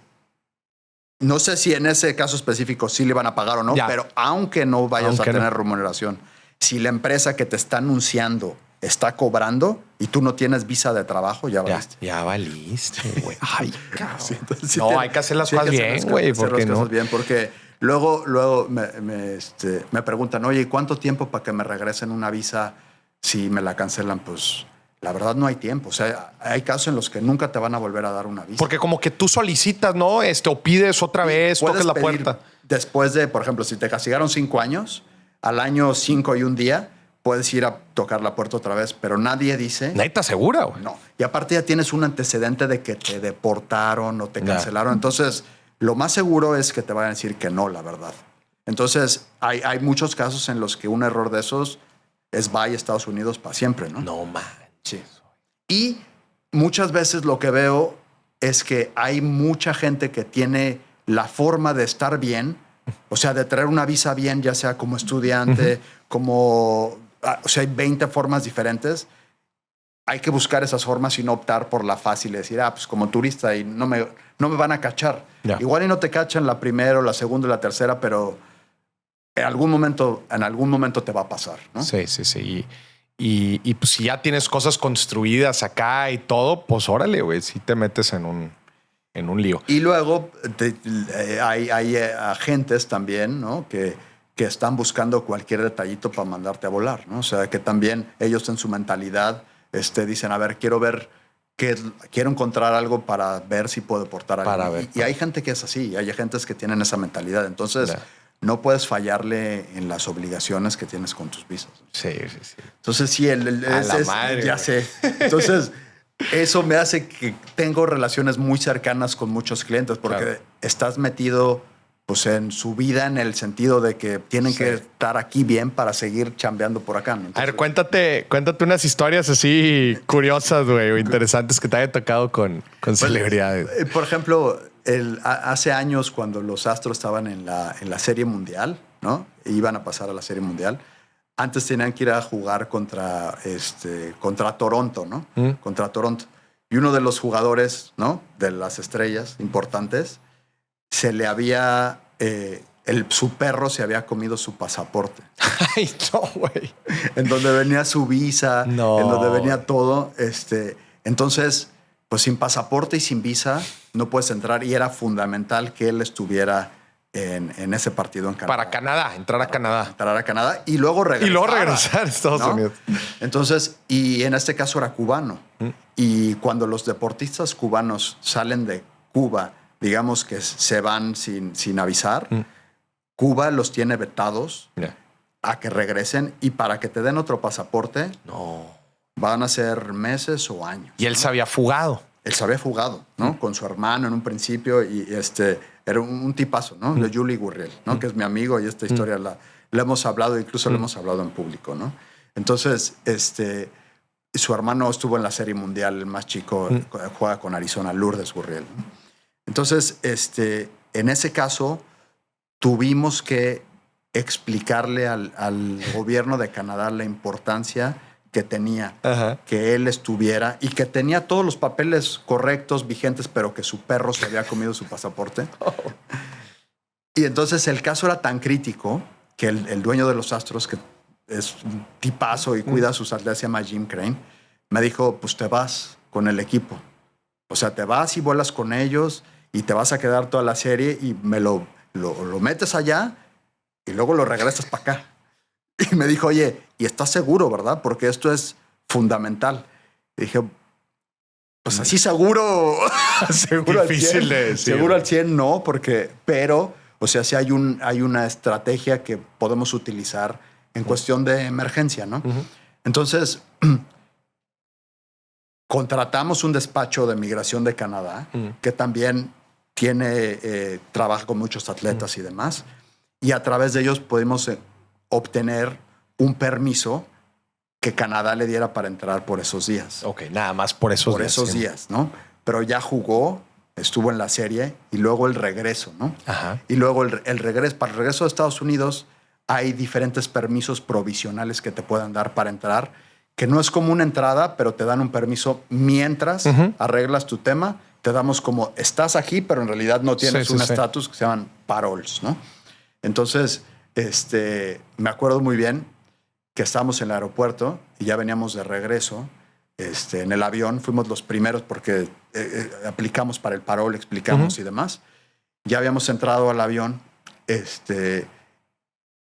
No sé si en ese caso específico sí le van a pagar o no, pero aunque no vayas a tener remuneración, si la empresa que te está anunciando está cobrando y tú no tienes visa de trabajo, ya valiste. Ya valiste, güey. Ay, cabrón. Sí, entonces, no, hay que hacer las cosas bien, güey. Porque luego me preguntan, oye, ¿cuánto tiempo para que me regresen una visa si me la cancelan? Pues la verdad no hay tiempo. O sea, hay casos en los que nunca te van a volver a dar una visa. Porque como que tú solicitas, ¿no? O pides otra vez, tocas la puerta. Después de, por ejemplo, si te castigaron 5 años, al año 5 y un día, puedes ir a tocar la puerta otra vez, pero nadie dice... Nadie te asegura, güey. No. Y aparte ya tienes un antecedente de que te deportaron o te cancelaron. Entonces, lo más seguro es que te vayan a decir que no, la verdad. Entonces, hay muchos casos en los que un error de esos es vaya a Estados Unidos para siempre, ¿no? No manches. Sí. Y muchas veces lo que veo es que hay mucha gente que tiene la forma de estar bien, o sea, de traer una visa bien, ya sea como estudiante, como... O sea, hay 20 formas diferentes. Hay que buscar esas formas y no optar por la fácil y decir, pues como turista y no me van a cachar. Ya. Igual y no te cachan la primera, la segunda y la tercera, pero en algún momento te va a pasar, ¿no? Sí. Y pues si ya tienes cosas construidas acá y todo, pues órale, güey, si te metes en un lío. Y luego hay agentes también, ¿no? Que están buscando cualquier detallito para mandarte a volar, ¿no? O sea, que también ellos en su mentalidad dicen, a ver, quiero encontrar algo para ver si puedo portar algo. Y hay gente que es así, hay agentes que tienen esa mentalidad. Entonces, no puedes fallarle en las obligaciones que tienes con tus visas. Sí. Entonces, sí, madre, ya sé. Entonces, eso me hace que tengo relaciones muy cercanas con muchos clientes porque estás metido pues en su vida en el sentido de que tienen que estar aquí bien para seguir chambeando por acá, ¿no? Entonces, a ver, cuéntate unas historias así curiosas, güey, o interesantes que te haya tocado con celebridades. Por ejemplo, hace años cuando los Astros estaban en la Serie Mundial, ¿no? E iban a pasar a la Serie Mundial. Antes tenían que ir a jugar contra Toronto, ¿no? Contra Toronto. Y uno de los jugadores, ¿no? De las estrellas importantes, se le había... su perro se había comido su pasaporte. Ay, no, güey. En donde venía su visa, en donde venía todo. Entonces, pues sin pasaporte y sin visa no puedes entrar. Y era fundamental que él estuviera en ese partido en Canadá. Para Canadá, entrar a Canadá. Y luego regresar a Estados Unidos. Entonces, y en este caso era cubano. Y cuando los deportistas cubanos salen de Cuba, digamos que se van sin avisar, Cuba los tiene vetados a que regresen y para que te den otro pasaporte, van a ser meses o años. Y él se había fugado. Él se había fugado, ¿no? Con su hermano en un principio y era un tipazo, ¿no? De Yuli Gurriel, ¿no? Que es mi amigo y esta historia la hemos hablado, incluso la hemos hablado en público, ¿no? Entonces, su hermano estuvo en la Serie Mundial, el más chico, juega con Arizona, Lourdes Gurriel, ¿no? Entonces, en ese caso, tuvimos que explicarle al gobierno de Canadá la importancia que tenía que él estuviera y que tenía todos los papeles correctos, vigentes, pero que su perro se había comido su pasaporte. Y entonces el caso era tan crítico que el dueño de los Astros, que es un tipazo y cuida a sus atletas, se llama Jim Crane, me dijo, pues te vas con el equipo. O sea, te vas y vuelas con ellos y te vas a quedar toda la serie y me lo metes allá y luego lo regresas para acá. Y me dijo, oye, ¿y estás seguro, verdad? Porque esto es fundamental. Y dije, pues así seguro, seguro Difícil al 100. de decir. Seguro al 100 no, pero, o sea, sí hay una estrategia que podemos utilizar en cuestión de emergencia, ¿no? Entonces, contratamos un despacho de migración de Canadá que también trabaja con muchos atletas y demás. Y a través de ellos pudimos obtener un permiso que Canadá le diera para entrar por esos días. Ok, nada más por esos días. Por esos días, ¿no? Pero ya jugó, estuvo en la serie y luego el regreso, ¿no? Ajá. Y luego el regreso. Para el regreso a Estados Unidos hay diferentes permisos provisionales que te puedan dar para entrar, que no es como una entrada, pero te dan un permiso mientras arreglas tu tema. Te damos como, estás aquí, pero en realidad no tienes un estatus que se llaman paroles, ¿no? Entonces, me acuerdo muy bien que estábamos en el aeropuerto y ya veníamos de regreso. En el avión fuimos los primeros porque aplicamos para el parol, explicamos y demás. Ya habíamos entrado al avión,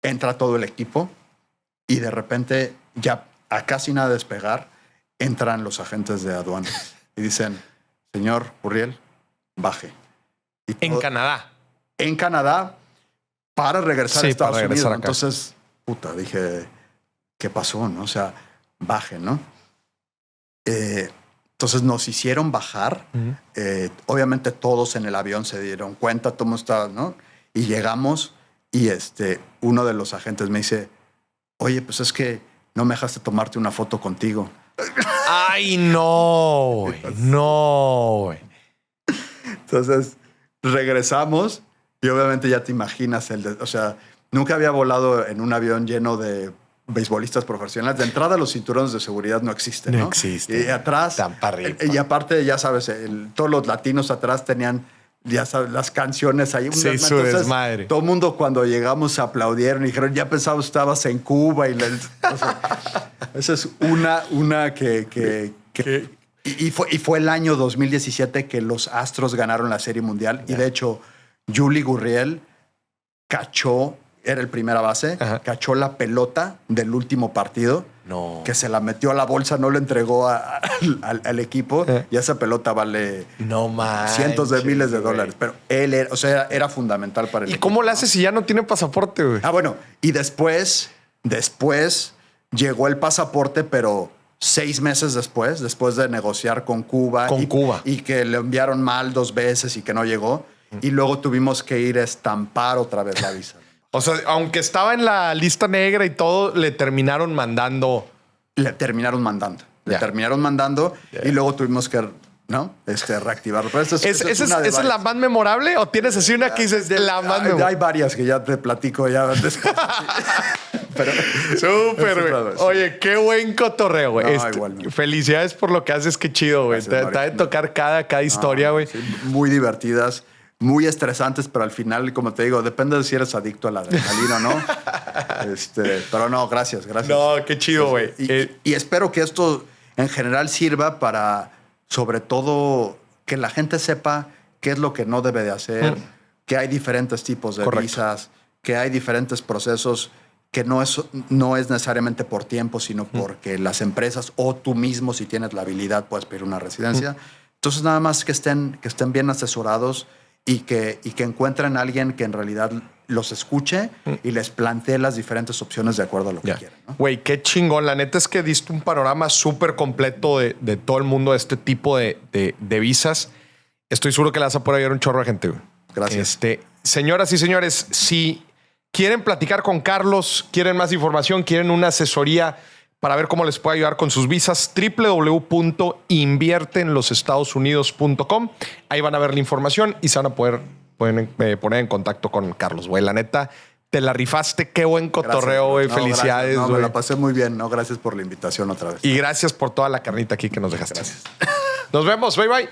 entra todo el equipo y de repente, ya a casi nada de despegar, entran los agentes de aduanas y dicen, señor Gurriel, baje. Y en Canadá. En Canadá, para regresar a Estados Unidos. Acá. Entonces, dije, ¿qué pasó? ¿No? O sea, baje, ¿no? Entonces nos hicieron bajar. Obviamente todos en el avión se dieron cuenta, todo el mundo estaba, ¿no? Y llegamos y uno de los agentes me dice, oye, pues es que no me dejaste tomarte una foto contigo. Ay, no, güey. No, güey. Entonces regresamos y obviamente ya te imaginas o sea, nunca había volado en un avión lleno de beisbolistas profesionales. De entrada, los cinturones de seguridad no existen, ¿no? No existen. Y atrás, tan para arriba. Y aparte, ya sabes, todos los latinos atrás tenían, ya sabes, las canciones ahí. Sí, su desmadre. Todo el mundo cuando llegamos aplaudieron y dijeron, ya pensaba estabas en Cuba. O sea, esa es una que y fue el año 2017 que los Astros ganaron la Serie Mundial. Y de hecho, Yuli Gurriel cachó, era el primera base, cachó la pelota del último partido, que se la metió a la bolsa, no le entregó al equipo, y esa pelota vale cientos de miles de dólares. Pero él era fundamental para el equipo. ¿Y cómo le hace si ya no tiene pasaporte, güey? Bueno, y después llegó el pasaporte, pero 6 meses después de negociar con Cuba. Y que le enviaron mal 2 veces y que no llegó. Y luego tuvimos que ir a estampar otra vez la visa. O sea, aunque estaba en la lista negra y todo, le terminaron mandando. Le terminaron mandando y luego tuvimos que, ¿no? Reactivarlo. Pero ¿Esa es la más memorable o tienes así una que dices la más memorable? Hay varias que ya te platico ya después. Pero súper, güey. Oye, qué buen cotorreo, güey. Igualmente. Felicidades por lo que haces, qué chido, güey. Te ha de tocar cada historia, güey. Sí, muy divertidas. Muy estresantes, pero al final, como te digo, depende de si eres adicto a la adrenalina o no. Pero no, gracias. No, qué chido, güey. Y espero que esto en general sirva para, sobre todo, que la gente sepa qué es lo que no debe de hacer, que hay diferentes tipos de visas, que hay diferentes procesos, que no es necesariamente por tiempo, sino porque las empresas o tú mismo, si tienes la habilidad, puedes pedir una residencia. Entonces, nada más que estén bien asesorados y que encuentren a alguien que en realidad los escuche y les plantee las diferentes opciones de acuerdo a lo que quieran, ¿no? Güey, qué chingón. La neta es que diste un panorama súper completo de todo el mundo de este tipo de visas. Estoy seguro que le vas a poder ayudar un chorro de gente, güey. Gracias. Señoras y señores, si quieren platicar con Carlos, quieren más información, quieren una asesoría para ver cómo les puede ayudar con sus visas. www.inviertenlosestadosunidos.com. Ahí van a ver la información y se van a pueden poner en contacto con Carlos, güey. La neta, te la rifaste. Qué buen cotorreo, güey. Felicidades, güey. güey. Me la pasé muy bien. No, gracias por la invitación otra vez. Y gracias por toda la carnita aquí que nos dejaste. Gracias. Nos vemos. Bye, bye.